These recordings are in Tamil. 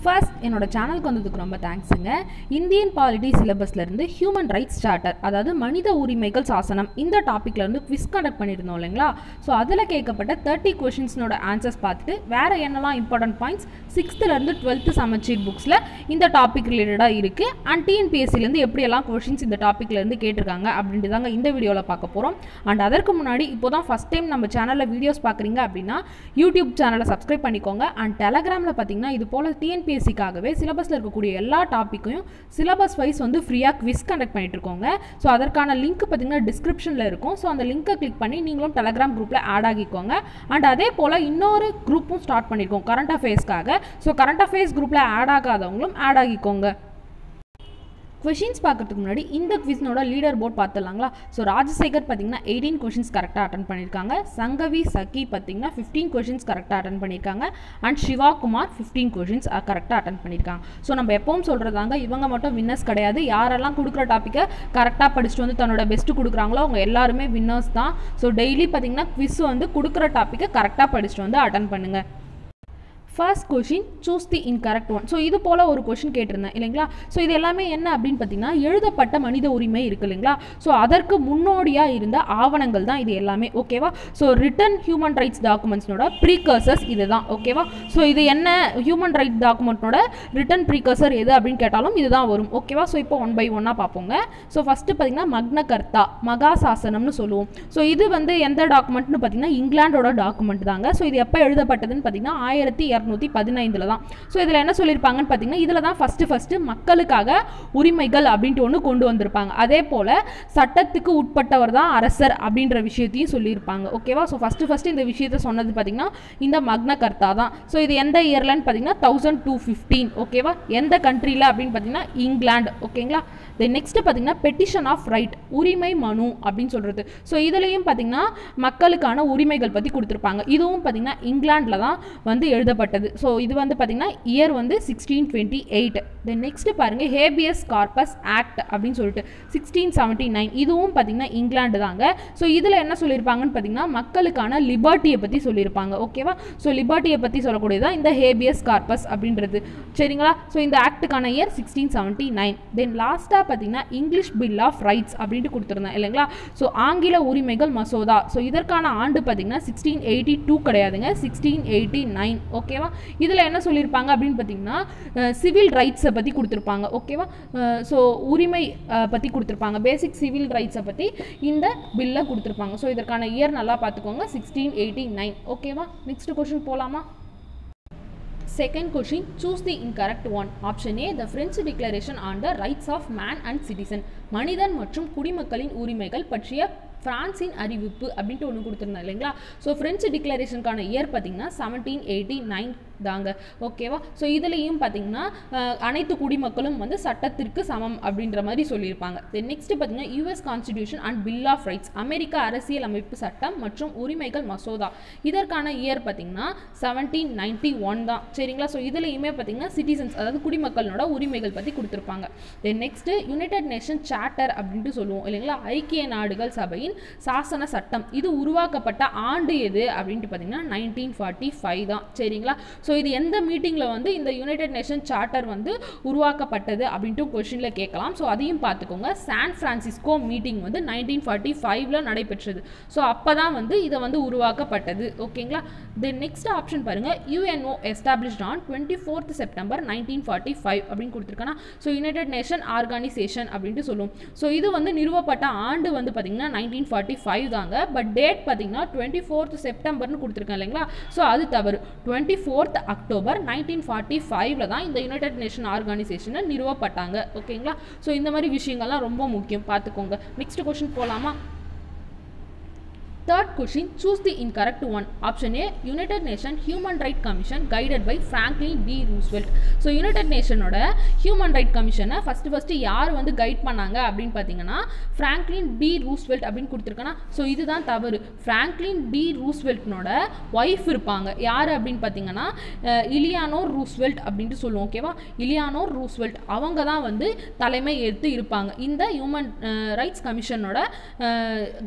ஃபர்ஸ்ட் என்னோட சேனலுக்கு வந்ததுக்கு ரொம்ப தேங்க்ஸுங்க. இந்தியன் பாலிட்டி சிலபஸ்லேருந்து ஹியூமன் ரைட்ஸ் சார்ட்டர், அதாவது மனித உரிமைகள் சாசனம், இந்த டாப்பிக்லேருந்து குவிஸ் கண்டக்ட் பண்ணியிருந்தோம் இல்லைங்களா? ஸோ அதில் கேட்கப்பட்ட 30 கொஷின்ஸ்னோட ஆன்சர்ஸ் பார்த்துட்டு வேறு என்னெல்லாம் இம்பார்ட்டன்ட் பாயிண்ட்ஸ் 6th-லேருந்து 12th சமச்சீர் புக்ஸில் இந்த டாபிக் ரிலேட்டடாக இருக்குது அண்ட் டிஎன்பிஎஸ்சிலேருந்து எப்படியெல்லாம் கொஷின்ஸ் இந்த டாப்பிக்லேருந்து கேட்டிருக்காங்க அப்படின்ட்டு தாங்க இந்த வீடியோவில் பார்க்க போகிறோம். அண்ட் அதற்கு முன்னாடி இப்போ தான் ஃபஸ்ட் டைம் நம்ம சேனலில் வீடியோஸ் பார்க்குறீங்க அப்படின்னா யூடியூப் சேனலை சப்ஸ்கிரைப் பண்ணிக்கோங்க. அண்ட் டெலகிராமில் பார்த்தீங்கன்னா இது போல் டிஎன்பிஎஸ்சிக்காகவே சிலபஸில் இருக்கக்கூடிய எல்லா டாப்பிக்கையும் சிலபஸ் வைஸ் வந்து ஃப்ரீயாக குவிஸ் கண்டக்ட் பண்ணிட்டு இருக்கோங்க. ஸோ அதற்கான லிங்க் பார்த்தீங்கன்னா டிஸ்கிரிப்ஷனில் இருக்கும். ஸோ அந்த லிங்கை கிளிக் பண்ணி நீங்களும் டெலகிராம் குரூப்பில் ஆட் ஆகிக்கோங்க. அண்ட் அதே போல் இன்னொரு குரூப்பும் ஸ்டார்ட் பண்ணியிருக்கோம் கரண்ட் அஃபேர்ஸ்க்காக. ஸோ கரண்ட் அஃபேர்ஸ் குரூப்பில் ஆட் ஆகாதவங்களும் ஆட் ஆகிக்கோங்க. கொஷின்ஸ் பார்க்குறதுக்கு முன்னாடி இந்த குவிஸ்னோட லீடர் போர்ட் பார்த்துடலாங்களா? ஸோ ராஜசேகர் பார்த்தீங்கன்னா 18 கொஷின்ஸ் கரெக்டாக அட்டன் பண்ணியிருக்காங்க. சங்கவி சக்கி பார்த்தீங்கன்னா 15 கொஷின்ஸ் கரெக்டாக அட்டன் பண்ணியிருக்காங்க. அண்ட் சிவாகுமார் 15 கொஷின்ஸ் கரெக்டாக அட்டன் பண்ணியிருக்காங்க. ஸோ நம்ம எப்பவும் சொல்கிறதாங்க, இவங்க மட்டும் வின்னர்ஸ் கிடையாது. யாரெல்லாம் கொடுக்குற டாப்பிக்கை கரெக்டாக படிச்சுட்டு வந்து தன்னோட பெஸ்ட்டு கொடுக்குறாங்களோ அவங்க எல்லாருமே வின்னர்ஸ் தான். ஸோ டெய்லி பார்த்தீங்கன்னா குவிஸ் வந்து கொடுக்குற டாப்பிக்கை கரெக்டாக படிச்சுட்டு வந்து அட்டன் பண்ணுங்கள். First question choose the incorrect one. So இது போல் ஒரு கொஷின் கேட்டிருந்தேன் இல்லைங்களா? ஸோ இது எல்லாமே என்ன அப்படின்னு பார்த்தீங்கன்னா எழுதப்பட்ட மனித உரிமை இருக்குது இல்லைங்களா? ஸோ அதற்கு முன்னோடியாக இருந்த ஆவணங்கள் தான் இது எல்லாமே. ஓகேவா? ஸோ ரிட்டன் ஹியூமன் ரைட்ஸ் டாக்குமெண்ட்ஸ்னோட ப்ரீகர்சர்ஸ் இது தான். ஓகேவா? ஸோ இது என்ன ஹியூமன் ரைட்ஸ் டாக்குமெண்ட்டோட ரிட்டன் ப்ரீகர்சர் எது அப்படின்னு கேட்டாலும் இதுதான் வரும். ஓகேவா? ஸோ இப்போ 1 by 1 பார்ப்போங்க. ஸோ ஃபஸ்ட்டு பார்த்தீங்கன்னா மக்னகர்த்தா மகாசாசனம்னு சொல்லுவோம். ஸோ இது வந்து எந்த டாக்குமெண்ட்னு பார்த்தீங்கன்னா இங்கிலாண்டோட டாக்குமெண்ட் தாங்க. ஸோ இது எப்போ எழுதப்பட்டதுன்னு பார்த்தீங்கன்னா 1215 தான். ஸோ இதில் என்ன சொல்லியிருப்பாங்கன்னு பார்த்தீங்கன்னா இதில் தான் ஃபஸ்ட்டு மக்களுக்காக உரிமைகள் அப்படின்ட்டு ஒன்று கொண்டு வந்திருப்பாங்க. அதே போல் சட்டத்துக்கு உட்பட்டவர் தான் அரசர் அப்படின்ற விஷயத்தையும் சொல்லியிருப்பாங்க. ஓகேவா? ஸோ ஃபஸ்ட்டு இந்த விஷயத்தை சொன்னது பார்த்தீங்கன்னா இந்த மக்னகர்த்தா தான். ஸோ இது எந்த இயர்லன்னு பார்த்தீங்கன்னா 1215. ஓகேவா? எந்த கண்ட்ரியில் அப்படின்னு பார்த்தீங்கன்னா இங்கிலாந்து. ஓகேங்களா? தென் நெக்ஸ்ட் பார்த்தீங்கன்னா பெட்டிஷன் ஆஃப் ரைட், உரிமை மனு அப்படின்னு சொல்கிறது. ஸோ இதுலேயும் பார்த்தீங்கன்னா மக்களுக்கான உரிமைகள் பற்றி கொடுத்துருப்பாங்க. இதுவும் பார்த்தீங்கன்னா இங்கிலாண்டில் தான் வந்து எழுதப்பட்டது. ஸோ இது வந்து பார்த்தீங்கன்னா இயர் வந்து 1628. தென் நெக்ஸ்ட் பாருங்கள் ஹேபியஸ் கார்பஸ் ஆக்ட் அப்படின்னு சொல்லிட்டு 1679. இதுவும் பார்த்தீங்கன்னா இங்கிலாந்து தாங்க. ஸோ இதில் என்ன சொல்லியிருப்பாங்கன்னு பார்த்தீங்கன்னா மக்களுக்கான லிபர்ட்டியை பற்றி சொல்லியிருப்பாங்க. ஓகேவா? ஸோ லிபர்ட்டியை பற்றி சொல்லக்கூடியதான் இந்த ஹேபியஸ் கார்பஸ் அப்படின்றது. சரிங்களா? ஸோ இந்த ஆக்டுக்கான இயர் 1679. தென் லாஸ்ட்டாக பார்த்தீங்கன்னா இங்கிலீஷ் பில் ஆஃப் ரைட்ஸ் அப்படின்ட்டு கொடுத்துருந்தேன் இல்லைங்களா? ஸோ ஆங்கில உரிமைகள் மசோதா. ஸோ இதற்கான ஆண்டு பார்த்தீங்கன்னா 1682 கிடையாதுங்க, 1689. ஓகேவா? இதில் என்ன சொல்லியிருப்பாங்க அப்படின்னு பார்த்தீங்கன்னா சிவில் ரைட்ஸை பற்றி கொடுத்துருப்பாங்க. ஓகேவா? ஸோ உரிமை பற்றி கொடுத்துருப்பாங்க, பேசிக் சிவில் ரைட்ஸை பற்றி இந்த பில்லை கொடுத்துருப்பாங்க. ஸோ இதற்கான இயர் நல்லா பார்த்துக்கோங்க, 1689. ஓகேவா? நெக்ஸ்ட் கொஷின் போகலாமா? Second question, choose the incorrect one. Option A, the French Declaration on the Rights of Man and Citizen. மனிதன் மற்றும் குடிமக்களின் உரிமைகள் பற்றிய பிரான்சின் அறிவிப்பு அப்படின்ட்டு ஒன்று கொடுத்துருந்தேன் இல்லைங்களா? ஸோ ஃப்ரெஞ்சு டிக்ளரேஷனுக்கான இயர் பார்த்தீங்கன்னா 1789 தாங்க. ஓகேவா? ஸோ இதுலேயும் பார்த்தீங்கன்னா அனைத்து குடிமக்களும் வந்து சட்டத்திற்கு சமம் அப்படின்ற மாதிரி சொல்லியிருப்பாங்க. தென் நெக்ஸ்ட் பார்த்தீங்கன்னா US constitution and bill of rights, அமெரிக்க அரசியல் அமைப்பு சட்டம் மற்றும் உரிமைகள் மசோதா. இதற்கான இயர் பார்த்தீங்கன்னா 1791 தான். சரிங்களா? ஸோ இதுலேயுமே பார்த்தீங்கன்னா சிட்டிசன்ஸ், அதாவது குடிமக்களோட உரிமைகள் பற்றி கொடுத்துருப்பாங்க. Then next United nation charter அப்படின்ட்டு சொல்லுவோம் இல்லைங்களா? ஐக்கிய நாடுகள் சபையின் சாசன சட்டம். இது உருவாக்கப்பட்ட ஆண்டு எது அப்படின்ட்டு பார்த்தீங்கன்னா 1945 தான். சரிங்களா? ஸோ இது எந்த மீட்டிங்கில் வந்து இந்த யுனைடெட் நேஷன் சார்ட்டர் வந்து உருவாக்கப்பட்டது அப்படின்ட்டு கொஷினில் கேட்கலாம். ஸோ அதையும் பார்த்துக்கோங்க. சான் பிரான்சிஸ்கோ மீட்டிங் வந்து 1945 நடைபெற்றது. ஸோ அப்போ தான் வந்து இதை வந்து உருவாக்கப்பட்டது. ஓகேங்களா? தென் நெக்ஸ்ட் ஆப்ஷன் பாருங்கள், UNO established on 24th September 1945 அப்படின்னு கொடுத்துருக்காங்கன்னா ஸோ யுனைடெட் நேஷன் ஆர்கனைசேஷன் அப்படின்ட்டு சொல்லுவோம். ஸோ இது வந்து நிறுவப்பட்ட ஆண்டு வந்து பார்த்தீங்கன்னா 1945 தாங்க. பட் டேட் பார்த்தீங்கன்னா 24th September கொடுத்துருக்கேன் இல்லைங்களா? ஸோ அது தவறு. 24th October 1945 தான் இந்த யுனைடெட் நேஷன் ஆர்கனைசேஷனை நிறுவப்பட்டாங்க. ஓகேங்களா? ஸோ இந்த மாதிரி விஷயங்கள்லாம் ரொம்ப முக்கியம், பார்த்துக்கோங்க. நெக்ஸ்ட் கொஸ்டின் போகலாமா? Third question, choose the incorrect one. Option A, United Nations Human Rights Commission guided by Franklin D. Roosevelt. So United Nations ஓட Human Rights Commission ஃபர்ஸ்ட் யார் வந்து கைட் பண்ணாங்க அப்படின்னு பார்த்தீங்கன்னா Franklin D. Roosevelt அப்படின்னு கொடுத்துருக்கேன்னா ஸோ இதுதான் தவறு. Franklin D. Rooseveltனோட ஒய்ஃப் இருப்பாங்க. யார் அப்படின்னு பார்த்தீங்கன்னா இலியானோர் ரூஸ்வெல்ட் அப்படின்ட்டு சொல்லுவோம். ஓகேவா? இலியானோர் ரூஸ்வெல்ட் அவங்க தான் வந்து தலைமை ஏற்று இருப்பாங்க இந்த ஹியூமன் ரைட்ஸ் கமிஷனோட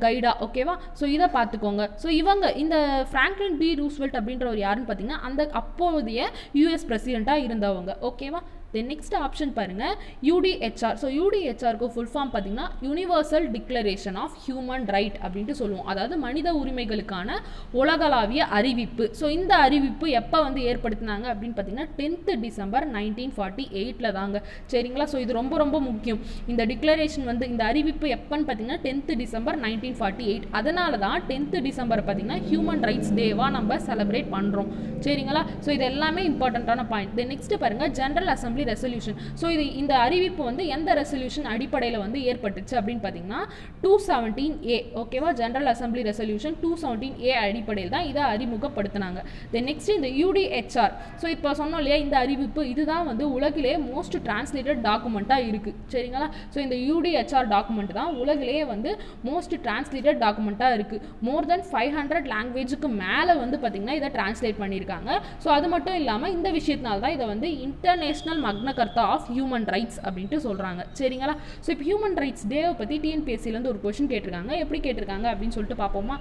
கைடா. ஓகேவா? ஸோ இதை பார்த்துக்கோங்க. ஸோ இவங்க இந்த ஃப்ராங்க்லின் டி ரூஸ்வெல்ட் அப்படின்றவர் யாருன்னு பார்த்தீங்கன்னா அந்த அப்போதைய யூஎஸ் பிரசிடெண்ட்டாக இருந்தவங்க. ஓகேவா? தென் நெக்ஸ்ட் ஆப்ஷன் பாருங்க யூடிஹெச்ஆர். ஸோ யூடிஹெச்ஆருக்கு ஃபுல் ஃபார்ம் பார்த்தீங்கன்னா universal declaration of human right அப்படின்ட்டு சொல்லுவோம். அதாவது மனித உரிமைகளுக்கான உலகளாவிய அறிவிப்பு. ஸோ இந்த அறிவிப்பு எப்போ வந்து ஏற்படுத்தினாங்க அப்படின்னு பார்த்தீங்கன்னா 10th டிசம்பர் 1948 தாங்க. சரிங்களா? ஸோ இது ரொம்ப ரொம்ப முக்கியம். இந்த டிக்ளரேஷன் வந்து இந்த அறிவிப்பு எப்போன்னு பார்த்தீங்கன்னா 10th டிசம்பர் 1948. அதனால தான் 10th டிசம்பர் பார்த்தீங்கன்னா ஹியூமன் ரைட்ஸ் டேவாக நம்ம செலிப்ரேட் பண்ணுறோம். சரிங்களா? ஸோ இது எல்லாமே இம்பார்ட்டண்ட்டான பாயிண்ட். தென் நெக்ஸ்ட் பாருங்க ஜெனரல் அசம்பிளி ரெசல்யூஷன். ஸோ இது இந்த அறிவிப்பு வந்து எந்த ரெசல்யூஷன் அடிப்படையில் வந்து ஏற்பட்டுச்சு அப்படின்னு பார்த்தீங்கன்னா 217A. ஓகேவா? ஜெனரல் அசம்பிளி ரெசல்யூஷன் 217A அடிப்படையில் தான் இதை அறிமுகப்படுத்தினாங்க. தென் நெக்ஸ்ட் இந்த யூடிஹெச்ஆர். ஸோ இப்போ சொன்னோம் இல்லையா இந்த அறிவிப்பு இதுதான் வந்து உலகிலே மோஸ்ட் டிரான்ஸ்லேட்டட் டாக்குமெண்ட்டாக இருக்குது. சரிங்களா? ஸோ இந்த யூடிஹெச்ஆர் டாக்குமெண்ட் தான் உலகிலேயே வந்து மோஸ்ட் டிரான்ஸ்லேட்டட் டாக்குமெண்ட்டாக இருக்குது. மோர் தென் 500 லாங்குவேஜுக்கு மேலே வந்து பார்த்தீங்கன்னா இதை டிரான்ஸ்லேட் பண்ணியிருக்காங்க. ஸோ அது மட்டும் இல்லாமல் இந்த விஷயத்தினால தான் இதை வந்து இன்டர்நேஷனல் மக்னகர்த்தா ஆஃப் ஹியூமன் ரைட்ஸ் அப்படின்ட்டு சொல்கிறாங்க. சரிங்களா? ஸோ இப்போ ஹியூமன் ரைட்ஸ் டேவை பற்றி டிஎன்பிஎஸ்சிலேருந்து ஒரு கொஸ்டின் கேட்டிருக்காங்க. எப்படி கேட்டிருக்காங்க அப்படின்னு சொல்லிட்டு பார்ப்போமா?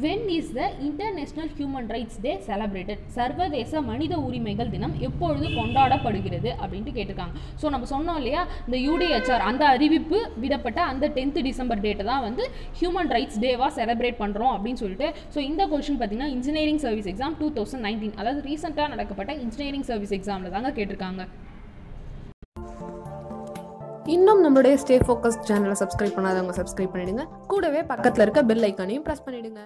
When is the International Human Rights Day celebrated? சர்வதேச மனித உரிமைகள் தினம் எப்பொழுது கொண்டாடப்படுகிறது அப்படின்ட்டு கேட்டிருக்காங்க. ஸோ நம்ம சொன்னோம் இல்லையா இந்த யூடிஹெச்ஆர் அந்த அறிவிப்பு விடப்பட்ட அந்த 10th டிசம்பர் டேட்டை தான் வந்து ஹியூமன் ரைட்ஸ் டேவாக செலிப்ரேட் பண்ணுறோம் அப்படின்னு சொல்லிட்டு. ஸோ இந்த கொஸ்டின் பார்த்தீங்கன்னா இன்ஜினியரிங் சர்வீஸ் எக்ஸாம் 2019 அதாவது ரீசெண்டாக நடக்கப்பட்ட இன்ஜினியரிங் சர்வீஸ் எக்ஸாமில் தாங்க கேட்டிருக்காங்க. இன்னும் நம்மளுடைய ஸ்டே ஃபோக்கஸ் சேனலை சப்ஸ்கிரைப் பண்ணாதவங்க சப்ஸ்கிரைப் பண்ணிடுங்க. கூடவே பக்கத்தில் இருக்க பெல் ஐக்கானையும் ப்ரெஸ் பண்ணிடுங்க.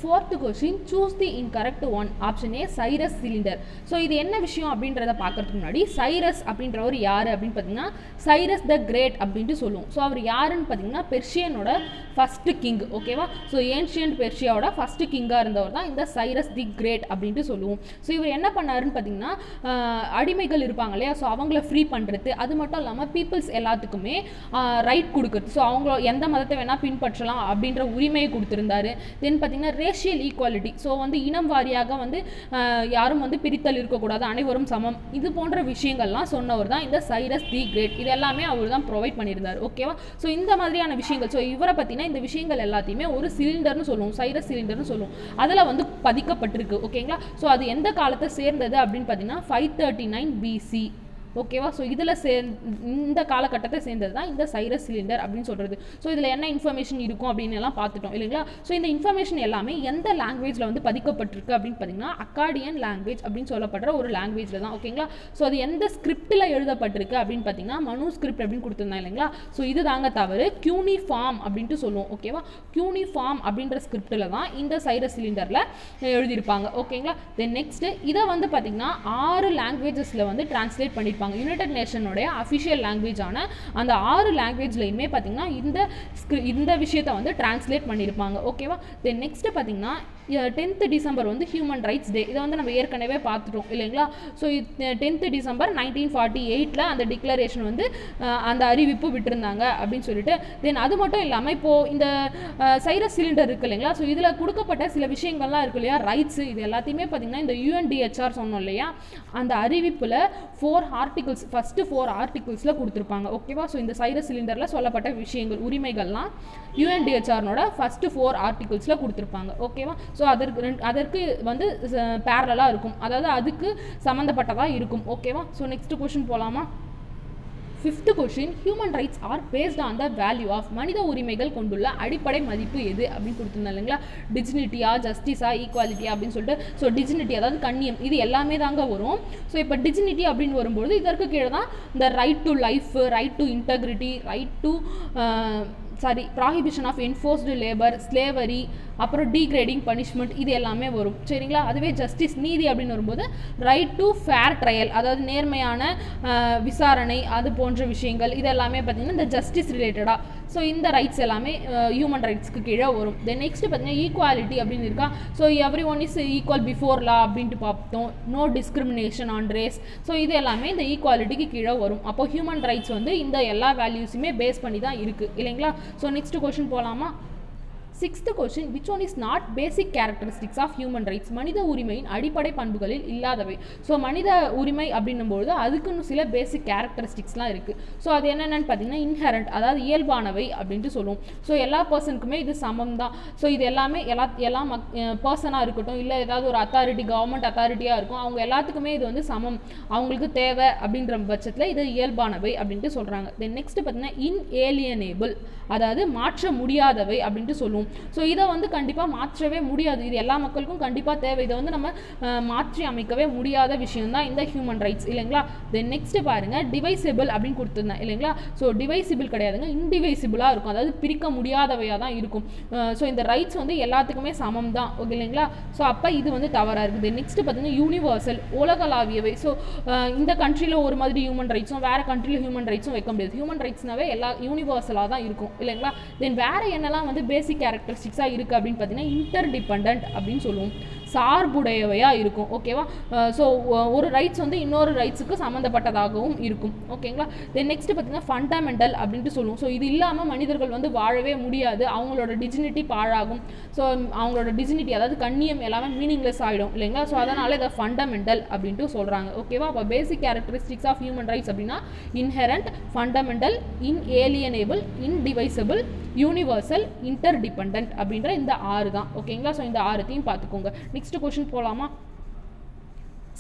Fourth question, choose the incorrect one. Option A, Cyrus cylinder. So இது என்ன விஷயம் அப்படின்றத பார்க்கறதுக்கு முன்னாடி சைரஸ் அப்படின்றவர் யார் அப்படின்னு பார்த்தீங்கன்னா சைரஸ் த கிரேட் அப்படின்ட்டு சொல்லுவோம். ஸோ அவர் யாருன்னு பார்த்தீங்கன்னா பெர்ஷியனோட ஃபஸ்ட்டு கிங். ஓகேவா? ஸோ ஏன்ஷியன்ட் பெர்ஷியாவோட ஃபஸ்ட்டு கிங்காக இருந்தவர் தான் இந்த சைரஸ் தி கிரேட் அப்படின்ட்டு சொல்லுவோம். ஸோ இவர் என்ன பண்ணாருன்னு பார்த்தீங்கன்னா அடிமைகள் இருப்பாங்க இல்லையா, ஸோ அவங்கள ஃப்ரீ பண்ணுறது, அது மட்டும் இல்லாமல் பீப்புள்ஸ் எல்லாத்துக்குமே ரைட் கொடுக்குறது. ஸோ அவங்க எந்த மதத்தை வேணால் பின்பற்றலாம் அப்படின்ற உரிமையை கொடுத்துருந்தாரு. தென் பார்த்தீங்கன்னா ரேஷியல் ஈக்குவாலிட்டி. ஸோ வந்து இனம் வாரியாக வந்து யாரும் வந்து பிரித்தல் இருக்கக்கூடாது, அனைவரும் சமம், இது போன்ற விஷயங்கள்லாம் சொன்னவர் தான் இந்த சைரஸ் தி கிரேட். இது எல்லாமே அவர் தான் ப்ரொவைட் பண்ணியிருந்தார். ஓகேவா? ஸோ இந்த மாதிரியான விஷயங்கள், ஸோ இவரை பற்றினா இந்த விஷயங்கள் எல்லாத்தையுமே ஒரு சிலிண்டர்னு சொல்லுவோம், சைரஸ் சிலிண்டர்னு சொல்லுவோம். அதில் வந்து பதிக்கப்பட்டிருக்கு. ஓகேங்களா? ஸோ அது எந்த காலத்தை சேர்ந்தது அப்படின்னு பார்த்தீங்கன்னா 539 BC. ஓகேவா? ஸோ இதில் இந்த காலகட்டத்தை சேர்ந்தது தான் இந்த சைரஸ் சிலிண்டர் அப்படின்னு சொல்கிறது. ஸோ இதில் என்ன இன்ஃபர்மேஷன் இருக்கும் அப்படின்னு எல்லாம் பார்த்துட்டோம் இல்லைங்களா? ஸோ இந்த இன்ஃபர்மேஷன் எல்லாமே எந்த லாங்குவேஜில் வந்து பதிக்கப்பட்டிருக்கு அப்படின்னு பார்த்தீங்கன்னா அக்காடியன் லாங்குவேஜ் அப்படின்னு சொல்லப்படுற ஒரு லாங்குவேஜில் தான். ஓகேங்களா? ஸோ அது எந்த ஸ்கிரிப்டில் எழுதப்பட்டிருக்கு அப்படின்னு பார்த்தீங்கன்னா மனு ஸ்கிரிப்ட் அப்படின்னு கொடுத்துருந்தாங்க இல்லைங்களா? ஸோ இது தாங்க தவறு. கியூனிஃபார்ம் அப்படின்ட்டு சொல்லுவோம். ஓகேவா? கியூனிஃபார்ம் அப்படின்ற ஸ்கிரிப்டில் தான் இந்த சைரஸ் சிலிண்டரில் எழுதியிருப்பாங்க. ஓகேங்களா? தென் நெக்ஸ்ட் இதை வந்து பார்த்தீங்கன்னா 6 லாங்குவேஜஸில் வந்து டிரான்ஸ்லேட் பண்ணியிருப்பாங்க. யுனைடெட் நேஷனுடைய அஃபிஷியல் லாங்குவேஜான அந்த 6 லாங்குவேஜ்லையுமே பார்த்தீங்கன்னா இந்த விஷயத்தை வந்து டிரான்ஸ்லேட் பண்ணியிருப்பாங்க. ஓகேவா? தென் நெக்ஸ்ட் பார்த்தீங்கன்னா 10th டிசம்பர் வந்து ஹியூமன் ரைட்ஸ் டே. இதை வந்து நம்ம ஏற்கனவே பார்த்துட்டோம் இல்லைங்களா? ஸோ 10th டிசம்பர் 1948 அந்த டிக்ளரேஷன் வந்து அந்த அறிவிப்பு விட்டுருந்தாங்க அப்படின்னு சொல்லிட்டு. தென் அது மட்டும் இல்லாமல் இப்போது இந்த சைரஸ் சிலிண்டர் இருக்குது இல்லைங்களா? ஸோ இதில் கொடுக்கப்பட்ட சில விஷயங்கள்லாம் இருக்கு இல்லையா, ரைட்ஸு, இது எல்லாத்தையுமே பார்த்தீங்கன்னா இந்த யூஎன்டிஹெச்ஆர் சொன்னோம் இல்லையா, அந்த அறிவிப்பில் 4 ஆர்டிகல்ஸ், ஃபஸ்ட்டு 4 ஆர்டிகல்ஸில் கொடுத்துருப்பாங்க. ஓகேவா? ஸோ இந்த சைரஸ் சிலிண்டரில் சொல்லப்பட்ட விஷயங்கள், உரிமைகள்லாம் யூஎன்டிஹெச்ஆர்னோட ஃபஸ்ட்டு 4 ஆர்டிகல்ஸில் கொடுத்துருப்பாங்க. ஓகேவா? ஸோ அதற்கு வந்து பேரலாக இருக்கும், அதாவது அதுக்கு சம்மந்தப்பட்டதாக இருக்கும். ஓகேவா? ஸோ நெக்ஸ்ட் கொஸ்டின் போகலாமா? 5th question, human rights are based on the value of. மனித உரிமைகள் கொண்டுள்ள அடிப்படை மதிப்பு எது அப்படின்னு கொடுத்துருந்தோம் இல்லைங்களா? டிஜினிட்டியா, ஜஸ்டிஸா, ஈக்குவாலிட்டியா அப்படின்னு சொல்லிட்டு. ஸோ டிஜினிட்டி அதாவது கண்ணியம், இது எல்லாமே தாங்க வரும். ஸோ இப்போ டிஜினிட்டி அப்படின்னு வரும்போது இதற்கு கீழே தான் இந்த right to life, right to integrity, right to prohibition of enforced labour, slavery, அப்புறம் டீக்ரேடிங் பனிஷ்மெண்ட், இது எல்லாமே வரும். சரிங்களா? அதுவே ஜஸ்டிஸ், நீதி அப்படின்னு வரும்போது ரைட் டு ஃபேர் ட்ரையல், அதாவது நேர்மையான விசாரணை, அது போன்ற விஷயங்கள், இது எல்லாமே பார்த்திங்கன்னா இந்த ஜஸ்டிஸ் ரிலேட்டடாக. ஸோ இந்த ரைட்ஸ் எல்லாமே ஹியூமன் ரைட்ஸ்க்கு கீழே வரும். தென் நெக்ஸ்ட் பார்த்திங்கன்னா ஈக்குவாலிட்டி அப்படின்னு இருக்கா. So every one is equal before law அப்படின்ட்டு பார்த்தோம். No discrimination on race. So இது எல்லாமே இந்த ஈக்குவாலிட்டிக்கு கீழே வரும். அப்போ ஹியூமன் ரைட்ஸ் வந்து இந்த எல்லா வேல்யூஸுமே பேஸ் பண்ணி தான் இருக்குது இல்லைங்களா? ஸோ நெக்ஸ்ட் கொஸ்டின் போகலாமா? 6th question, which one is not basic characteristics of human rights? மனித உரிமையின் அடிப்படை பண்புகளில் இல்லாதவை. ஸோ மனித உரிமை அப்படின்னும்போது அதுக்குன்னு சில பேசிக் கேரக்டரிஸ்டிக்ஸ்லாம் இருக்குது. ஸோ அது என்னென்னு பார்த்தீங்கன்னா இன்ஹெரண்ட், அதாவது இயல்பானவை அப்படின்ட்டு சொல்லுவோம். ஸோ எல்லா பர்சனுக்குமே இது சமம் தான். ஸோ இது எல்லாமே எல்லா பர்சனாக இருக்கட்டும், இல்லை ஏதாவது ஒரு அத்தாரிட்டி, கவர்மெண்ட் அத்தாரிட்டியாக இருக்கும், அவங்க எல்லாத்துக்குமே இது வந்து சமம், அவங்களுக்கு தேவை அப்படின்ற பட்சத்தில் இது இயல்பானவை அப்படின்ட்டு சொல்கிறாங்க. தென் நெக்ஸ்ட் பார்த்தீங்கன்னா இன்ஏலியனேபிள், அதாவது மாற்ற முடியாதவை அப்படின்ட்டு சொல்லுவோம். ஸோ இதை வந்து கண்டிப்பாக மாற்றவே முடியாது, இது எல்லா மக்களுக்கும் கண்டிப்பாக தேவை, இதை வந்து நம்ம மாற்றி அமைக்கவே முடியாத விஷயம் தான் இந்த ஹியூமன் ரைட்ஸ் இல்லைங்களா. தென் நெக்ஸ்ட் பாருங்க டிவைசிபிள் அப்படின்னு கொடுத்துருந்தேன் இல்லைங்களா. ஸோ டிவைசிபிள் கிடையாதுங்க, இன்டிவைசிபிளாக இருக்கும், அதாவது பிரிக்க முடியாதவையாக தான் இருக்கும். ஸோ இந்த ரைட்ஸ் வந்து எல்லாத்துக்குமே சமம் தான், ஓகே இல்லைங்களா. ஸோ அப்போ இது வந்து தவறாக இருக்குது. நெக்ஸ்ட் பார்த்தீங்கன்னா யூனிவர்சல், உலகளாவியவை. ஸோ இந்த கண்ட்ரியில் ஒரு மாதிரி ஹியூமன் ரைட்ஸும் வேறு கண்ட்ரியில் ஹியூமன் ரைட்ஸும் வைக்க முடியாது, ஹியூமன் ரைட்ஸ்னாவே எல்லா யூனிவர்சலாக தான் இருக்கும் இல்லைங்களா. தென் வேறு என்னெல்லாம் வந்து பேசிக் கேரக்டரிஸ்டிக்ஸாக இருக்குது அப்படின்னு பார்த்தீங்கன்னா இன்டர்டிபெண்டன்ட் அப்படின்னு சொல்லுவோம், சார்புடையவையாக இருக்கும், ஓகேவா. ஸோ ஒரு ரைட்ஸ் வந்து இன்னொரு ரைட்ஸுக்கு சம்மந்தப்பட்டதாகவும் இருக்கும், ஓகேங்களா. தென் நெக்ஸ்ட் பார்த்தீங்கன்னா ஃபண்டமெண்டல் அப்படின்ட்டு சொல்லுவோம். ஸோ இது இல்லாமல் மனிதர்கள் வந்து வாழவே முடியாது, அவங்களோட டிஜினிட்டி பாழாகும். ஸோ அவங்களோட டிஜினிட்டி, அதாவது கண்ணியம் எல்லாமே மீனிங்லெஸ் ஆகிடும் இல்லைங்களா. ஸோ அதனால் இதை ஃபண்டமெண்டல் அப்படின்ட்டு சொல்கிறாங்க, ஓகேவா. அப்போ பேசிக் கேரக்டரிஸ்டிக்ஸ் ஆஃப் ஹியூமன் ரைட்ஸ் அப்படின்னா inherent, fundamental, இன்ஏலியனேபிள், indivisible, universal, interdependent அப்படின்ற இந்த 6 தான், ஓகேங்களா. ஸோ இந்த 6த்தையும் பார்த்துக்கோங்க. நெக்ஸ்ட் கொஸ்டின் போகலாமா.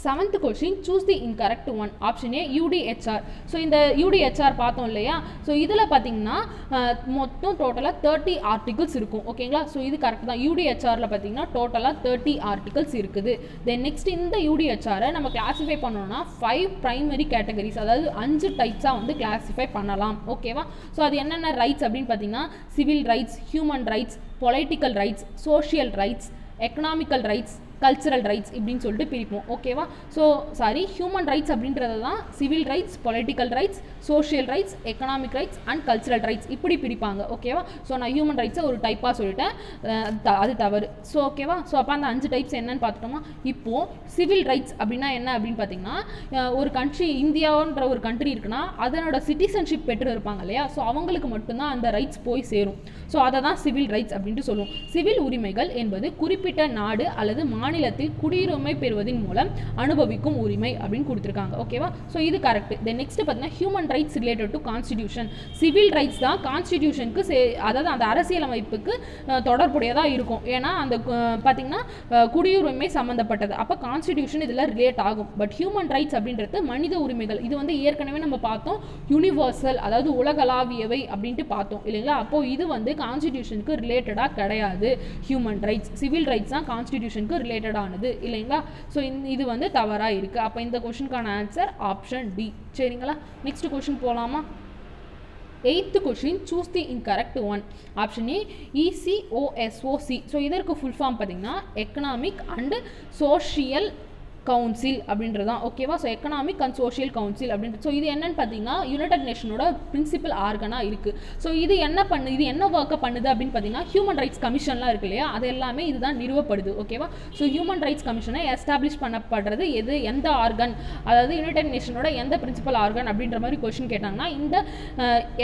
7th question, choose the incorrect one. Option A UDHR. So இந்த UDHR பார்த்தோம் இல்லையா. ஸோ இதில் பார்த்தீங்கன்னா மொத்தம் டோட்டலாக 30 ஆர்டிகல்ஸ் இருக்கும், ஓகேங்களா. ஸோ இது கரெக்ட் தான். UDHRல பார்த்தீங்கன்னா டோட்டலாக 30 ஆர்டிகல்ஸ் இருக்குது. தென் நெக்ஸ்ட் இந்த UDHRை நம்ம கிளாஸிஃபை பண்ணோம்னா 5 ப்ரைமரி கேட்டகரிஸ், அதாவது 5 டைப்ஸாக வந்து கிளாஸிஃபை பண்ணலாம், ஓகேவா. ஸோ அது என்னென்ன ரைட்ஸ் அப்படின்னு பார்த்தீங்கன்னா civil rights, human rights, political rights, social rights, economical rights, cultural rights இப்படின்னு சொல்லிட்டு பிரிப்போம், ஓகேவா. ஸோ சாரி, ஹியூமன் ரைட்ஸ் அப்படின்றது தான் civil rights, political rights, social rights, economic rights and cultural rights இப்படி பிரிப்பாங்க, ஓகேவா. ஸோ நான் ஹியூமன் ரைட்ஸை ஒரு டைப்பாக சொல்லிட்டேன், அது தவறு. ஸோ ஓகேவா. ஸோ அப்போ அந்த 5 டைப்ஸ் என்னன்னு பார்த்துட்டோமா. இப்போது சிவில் ரைட்ஸ் அப்படின்னா என்ன அப்படின்னு பார்த்தீங்கன்னா ஒரு கண்ட்ரி, இந்தியான்ற ஒரு கண்ட்ரி இருக்குன்னா அதனோட சிட்டிசன்ஷிப் பெற்று இருப்பாங்க இல்லையா. ஸோ அவங்களுக்கு மட்டும்தான் அந்த ரைட்ஸ் போய் சேரும். ஸோ அதை தான் சிவில் ரைட்ஸ் அப்படின்ட்டு சொல்லுவோம். சிவில் உரிமைகள் என்பது குறிப்பிட்ட நாடு அல்லது மாநிலத்தில் குடியுரிமை பெறுவதன் மூலம் அனுபவிக்கும் உரிமை அப்படின்னு கொடுத்துருக்காங்க, ஓகேவா. ஸோ இது கரெக்ட். தென் நெக்ஸ்ட் பார்த்தீங்கன்னா human rights related to constitution. Civil rights தான் கான்ஸ்டிடியூஷனுக்கு அதாவது அந்த அரசியலமைப்புக்கு தொடர்புடையதாக இருக்கும். ஏன்னா அந்த பார்த்தீங்கன்னா குடியுரிமை சம்மந்தப்பட்டது, அப்போ கான்ஸ்டிடியூஷன் இதில் ரிலேட் ஆகும். பட் ஹியூமன் ரைட்ஸ் அப்படின்றது மனித உரிமைகள், இது வந்து ஏற்கனவே நம்ம பார்த்தோம் யூனிவர்சல், அதாவது உலகளாவியவை அப்படின்ட்டு பார்த்தோம் இல்லைங்களா. அப்போது இது வந்து கான்ஸ்டிடியூஷனுக்கு ரிலேட்டடாக கிடையாது. ஹியூமன் ரைட்ஸ், சிவில் ரைட்ஸ் தான் கான்ஸ்டிடியூஷனுக்கு ரிலேட்டடானது இல்லைங்களா. ஸோ இது வந்து தவறாக இருக்குது. அப்போ இந்த கொஷனுக்கான ஆன்சர் ஆப்ஷன் டி, சரிங்களா. நெக்ஸ்ட் கொஷின் போகலாமா. 8th question, choose the incorrect one. Option A ECOSOC. So இதற்கு ஃபுல் ஃபார்ம் பார்த்தீங்கன்னா எக்கனாமிக் அண்ட் சோஷியல் கவுன்சில் அப்படின்றதான், ஓகேவா. So economic and social council அப்படின்றது. ஸோ இது என்னன்னு பார்த்தீங்கன்னா யுனைடெட் நேஷனோட பிரின்சிபல் ஆர்கனாக இருக்குது. ஸோ இது என்ன ஒர்க்கை பண்ணுது அப்படின்னு பார்த்தீங்கன்னா ஹியூமன் ரைட்ஸ் கமிஷன்லாம் இருக்கு இல்லையா, அது எல்லாமே இதுதான் நிறுவப்படுது, ஓகேவா. ஸோ ஹியூமன் ரைட்ஸ் கமிஷனை எஸ்டாப்ளிஷ் பண்ணப்படுறது எந்த ஆர்கன், அதாவது யுனைடெட் நேஷனோட எந்த பிரின்சிபல் ஆர்கன் அப்படின்ற மாதிரி கொஸ்டின் கேட்டாங்கன்னா இந்த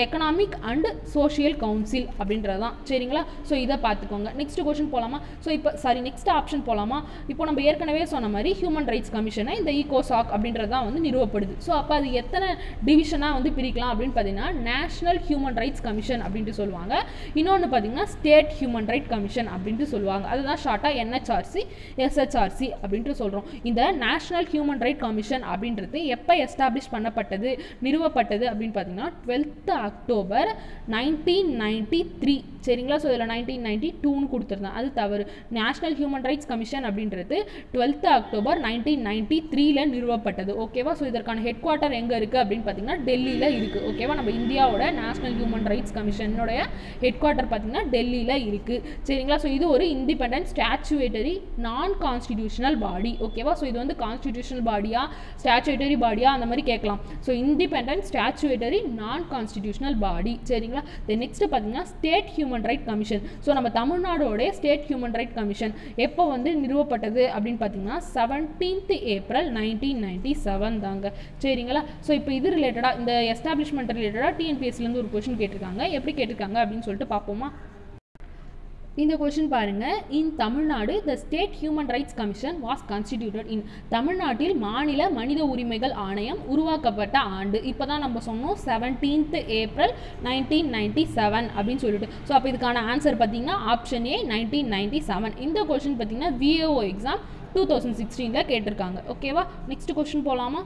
எக்கனாமிக் அண்ட் சோஷியல் கவுன்சில் அப்படின்றது தான், சரிங்களா. ஸோ இதை பார்த்துக்கோங்க. நெக்ஸ்ட் கொஸ்டின் போகலாமா. ஸோ இப்போ நெக்ஸ்ட் ஆப்ஷன் போகலாமா. இப்போ நம்ம ஏற்கனவே சொன்ன மாதிரி ஹியூமன் ரைட்ஸ் கமிஷனை இந்த ஈகோசாக் அப்படின்றது தான் வந்து நிறுவப்படுது. ஸோ அப்போ அது எத்தனை டிவிஷனாக வந்து பிரிக்கலாம் அப்படின்னு பார்த்தீங்கன்னா நேஷனல் ஹியூமன் ரைட்ஸ் கமிஷன் அப்படின்ட்டு சொல்லுவாங்க. இன்னொன்று பார்த்தீங்கன்னா ஸ்டேட் ஹியூமன் ரைட் கமிஷன் அப்படின்ட்டு சொல்லுவாங்க. அதுதான் ஷார்ட்டாக NHRC, SHRC அப்படின்ட்டு சொல்கிறோம். இந்த நேஷனல் ஹியூமன் ரைட் கமிஷன் அப்படின்றது எப்போ எஸ்டாப்ளிஷ் பண்ணப்பட்டது, நிறுவப்பட்டது அப்படின்னு பார்த்தீங்கன்னா 12th அக்டோபர் 1993, சரிங்களா. ஸோ இதில் 1992ன்னு கொடுத்துருந்தேன், அது தவறு. நேஷனல் ஹியூமன் ரைட்ஸ் கமிஷன் அப்படின்றது 12th அக்டோபர் 1993ல நிறுவப்பட்டது, ஓகேவா. ஸோ இதற்கான ஹெட் குவார்ட்டர் எங்கே இருக்குது அப்படின்னு பார்த்தீங்கன்னா டெல்லியில் இருக்குது, ஓகேவா. நம்ம இந்தியாவோட நேஷனல் ஹியூமன் ரைட்ஸ் கமிஷனோடைய ஹெட் குவார்ட்டர் பார்த்தீங்கன்னா டெல்லியில் இருக்குது, சரிங்களா. ஸோ இது ஒரு இண்டிபெண்டன்ட் ஸ்டாச்சுவேட்டரி நான் கான்ஸ்டிடியூஷனல் பாடி, ஓகேவா. ஸோ இது வந்து கான்ஸ்டிடியூஷனல் பாடியா ஸ்டாச்சுவேட்டரி பாடியா அந்த மாதிரி கேட்கலாம். ஸோ இண்டிபெண்டன்ட் ஸ்டாச்சுவேட்டரி நான் கான்ஸ்டிடியூஷனல் பாடி, சரிங்களா. தென் நெக்ஸ்ட் பார்த்தீங்கன்னா state human right commission. So நம்ம தமிழ்நாடோட ஸ்டேட் ஹியூமன் ரைட் கமிஷன் எப்போ வந்து நிறுவப்பட்டது அப்படின்னு பார்த்தீங்கன்னா 17th April 1997 தாங்க, சரிங்களா. ஸோ இப்போ இது ரிலேட்டடாக இந்த எஸ்டாப்ளிஷ்மெண்ட் ரிலேட்டடாக TNPSCலேருந்து ஒரு கொஸ்டின் கேட்டிருக்காங்க. எப்படி கேட்டிருக்காங்க அப்படின்னு சொல்லிட்டு பார்ப்போமா. இந்த கொஸ்டின் பாருங்க, in Tamil Nadu the state human rights commission was constituted in. தமிழ்நாட்டில் மாநில மனித உரிமைகள் ஆணையம் உருவாக்கப்பட்ட ஆண்டு. இப்போ தான் நம்ம சொன்னோம் 17th April 1997 அப்படின்னு சொல்லிட்டு. ஸோ அப்போ இதுக்கான ஆன்சர் பார்த்தீங்கன்னா ஆப்ஷன் ஏ 1997. இந்த கொஸ்டின் பார்த்தீங்கன்னா VAO எக்ஸாம் 2016 கேட்டிருக்காங்க. ஓகேவா, நெக்ஸ்ட் கொஸ்டின் போகலாமா?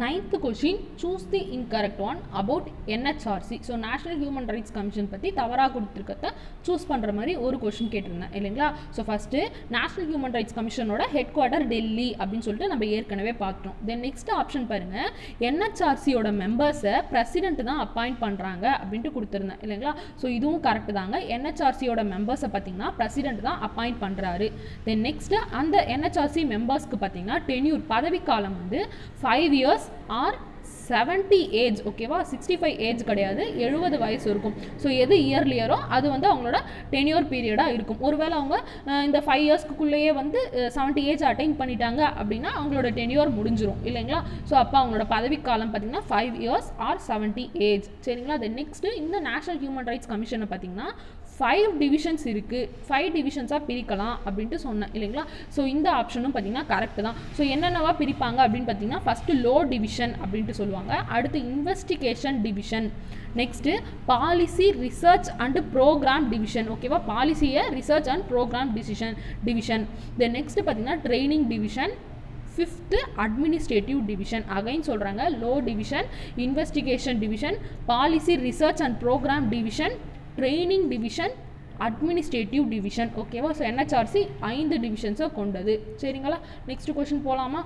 9th question, choose the incorrect one about NHRC. So national human rights commission பற்றி தவறாக கொடுத்துருக்கத சூஸ் பண்ணுற மாதிரி ஒரு கொஸ்டின் கேட்டிருந்தேன் இல்லைங்களா. So first national human rights கமிஷனோட ஹெட் குவார்ட்டர் டெல்லி அப்படின்னு சொல்லிட்டு நம்ம ஏற்கனவே பார்த்தோம். தென் நெக்ஸ்ட் ஆப்ஷன் பாருங்கள், NHRCயோட மெம்பர்ஸை பிரசிடென்ட் தான் அப்பாயிண்ட் பண்ணுறாங்க அப்படின்ட்டு கொடுத்துருந்தேன் இல்லைங்களா. ஸோ இதுவும் கரெக்ட் தாங்க. NHRCயோட மெம்பர்ஸை பார்த்தீங்கன்னா பிரசிடென்ட் தான் அப்பாயிண்ட் பண்ணுறாரு. தென் நெக்ஸ்ட் அந்த NHRC மெம்பர்ஸ்க்கு பார்த்தீங்கன்னா டென்யூர் பதவிக்காலம் வந்து 5 years ஆர் 70 ஏஜ். ஓகேவா, 65 ஏஜ் கிடையாது, 70 வயசு இருக்கும். ஸோ எது இயர்லியரோ அது வந்து அவங்களோட டென்யூர் பீரியடாக இருக்கும். ஒருவேளை அவங்க இந்த 5 இயர்ஸ்க்குள்ளேயே வந்து 70 ஏஜ் அட்டைன் பண்ணிட்டாங்க அப்படின்னா அவங்களோட டென்யூர் முடிஞ்சிடும் இல்லைங்களா. ஸோ அப்போ அவங்களோட பதவிக்காலம் பார்த்தீங்கன்னா 5 years ஆர் 70 ஏஜ். சரிங்களா. தென் நெக்ஸ்ட்டு இந்த நேஷனல் ஹியூமன் ரைட்ஸ் கமிஷனை பார்த்தீங்கன்னா 5 டிவிஷன்ஸ் இருக்குது, 5 டிவிஷன்ஸாக பிரிக்கலாம் அப்படின்ட்டு சொன்னேன் இல்லைங்களா. ஸோ இந்த ஆப்ஷனும் பார்த்தீங்கன்னா கரெக்ட் தான். ஸோ என்னென்னவா பிரிப்பாங்க அப்படின்னு பார்த்தீங்கன்னா ஃபஸ்ட்டு லோ டிவிஷன் அப்படின்ட்டு சொல்லுவாங்க, அடுத்து investigation division, next policy research and programme division. ஓகேவா, பாலிசியை research and programme division. Then next பார்த்தீங்கன்னா training division, 5th administrative division. Again சொல்கிறாங்க law division, investigation division, policy research and programme division, training division, administrative division. ஓகேவா, ஸோ NHRC 5 டிவிஷன்ஸை கொண்டது. சரிங்களா. நெக்ஸ்ட் கொஸ்டின் போகலாமா?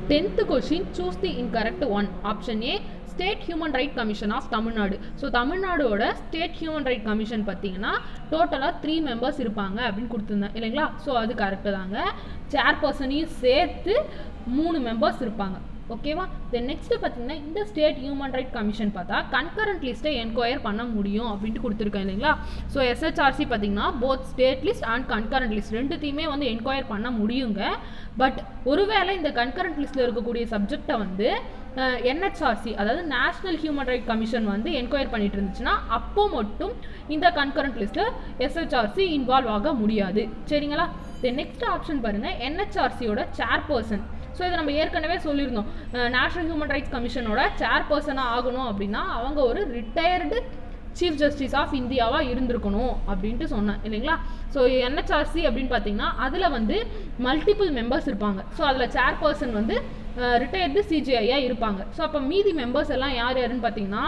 10th question, choose the incorrect one. Option A state human right commission of Tamil Nadu. So தமிழ்நாடோட ஸ்டேட் ஹியூமன் ரைட் கமிஷன் பார்த்தீங்கன்னா டோட்டலாக 3 மெம்பர்ஸ் இருப்பாங்க அப்படின்னு கொடுத்துருந்தேன் இல்லைங்களா. ஸோ அது கரெக்டு தாங்க. சேர்பர்சனையும் சேர்த்து 3 மெம்பர்ஸ் இருப்பாங்க. ஓகேவா. தென் நெக்ஸ்ட்டு பார்த்தீங்கன்னா இந்த ஸ்டேட் ஹியூமன் ரைட் கமிஷன் பார்த்தா கன்கரண்ட் லிஸ்ட்டை என்கொயர் பண்ண முடியும் அப்படின்ட்டு கொடுத்துருக்கேன் இல்லைங்களா. ஸோ SHRC பார்த்தீங்கன்னா both state list and concurrent list ரெண்டுத்தையுமே வந்து என்கொயர் பண்ண முடியுங்க. பட் ஒருவேளை இந்த கன்கரண்ட் லிஸ்ட்டில் இருக்கக்கூடிய சப்ஜெக்டை வந்து NHRC அதாவது நேஷனல் ஹியூமன் ரைட் கமிஷன் வந்து என்கொயர் பண்ணிட்டு இருந்துச்சுன்னா அப்போ மட்டும் இந்த கன்கரண்ட் லிஸ்ட்டில் SHRC இன்வால்வ் ஆக முடியாது. சரிங்களா. தென் நெக்ஸ்ட் ஆப்ஷன் பாருங்கள், NHRCயோட சேர்பர்சன். ஸோ இதை நம்ம ஏற்கனவே சொல்லியிருந்தோம், நேஷனல் ஹியூமன் ரைட்ஸ் கமிஷனோட சேர்பர்சனாக ஆகணும் அப்படின்னா அவங்க ஒரு ரிட்டையர்டு சீஃப் ஜஸ்டிஸ் ஆஃப் இந்தியாவாக இருந்திருக்கணும் அப்படின்ட்டு சொன்னேன் இல்லைங்களா. ஸோ NHRC அப்படின்னு பார்த்தீங்கன்னா அதில் வந்து மல்டிபிள் மெம்பர்ஸ் இருப்பாங்க. ஸோ அதில் சேர்பர்சன் வந்து ரிட்டையர்டு CJIயாக இருப்பாங்க. ஸோ அப்போ மீதி மெம்பர்ஸ் எல்லாம் யார் யாருன்னு பார்த்தீங்கன்னா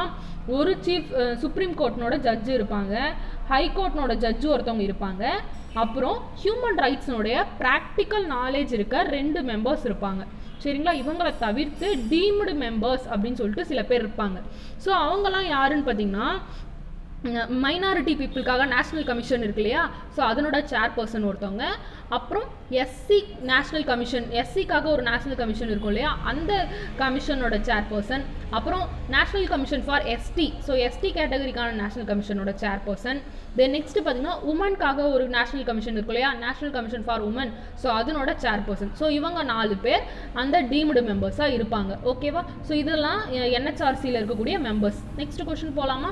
ஒரு சுப்ரீம் கோர்ட்னோட ஜட்ஜு இருப்பாங்க, ஹை கோர்ட்னோட ஜட்ஜு ஒருத்தவங்க இருப்பாங்க, அப்புறம் ஹியூமன் ரைட்ஸ்னுடைய ப்ராக்டிக்கல் நாலேஜ் இருக்க 2 மெம்பர்ஸ் இருப்பாங்க. சரிங்களா. இவங்களை தவிர்த்து டீம்டு மெம்பர்ஸ் அப்படின்னு சொல்லிட்டு சில பேர் இருப்பாங்க. ஸோ அவங்கெல்லாம் யாருன்னு பார்த்தீங்கன்னா மைனாரிட்டி பீப்புளுக்காக நேஷ்னல் கமிஷன் இருக்கு இல்லையா. ஸோ அதனோட சேர்பர்சன் ஒருத்தவங்க, அப்புறம் SC நேஷ்னல் கமிஷன், SCக்காக ஒரு நேஷ்னல் கமிஷன் இருக்கும் இல்லையா, அந்த கமிஷனோட சேர்பர்சன், அப்புறம் national commission for ST, so ST கேட்டகரிக்கான நேஷ்னல் கமிஷனோட சேர்பர்சன். தென் நெக்ஸ்ட் பார்த்தீங்கன்னா உமனுக்காக ஒரு நேஷ்னல் கமிஷன் இருக்கும் இல்லையா, national commission for woman, so அதனோட சேர்பர்சன். ஸோ இவங்க 4 பேர் அந்த டீம்டு மெம்பர்ஸாக இருப்பாங்க. ஓகேவா. ஸோ இதெல்லாம் NHRCயில் இருக்கக்கூடிய மெம்பர்ஸ். நெக்ஸ்ட் கொஸ்டின் போகலாமா?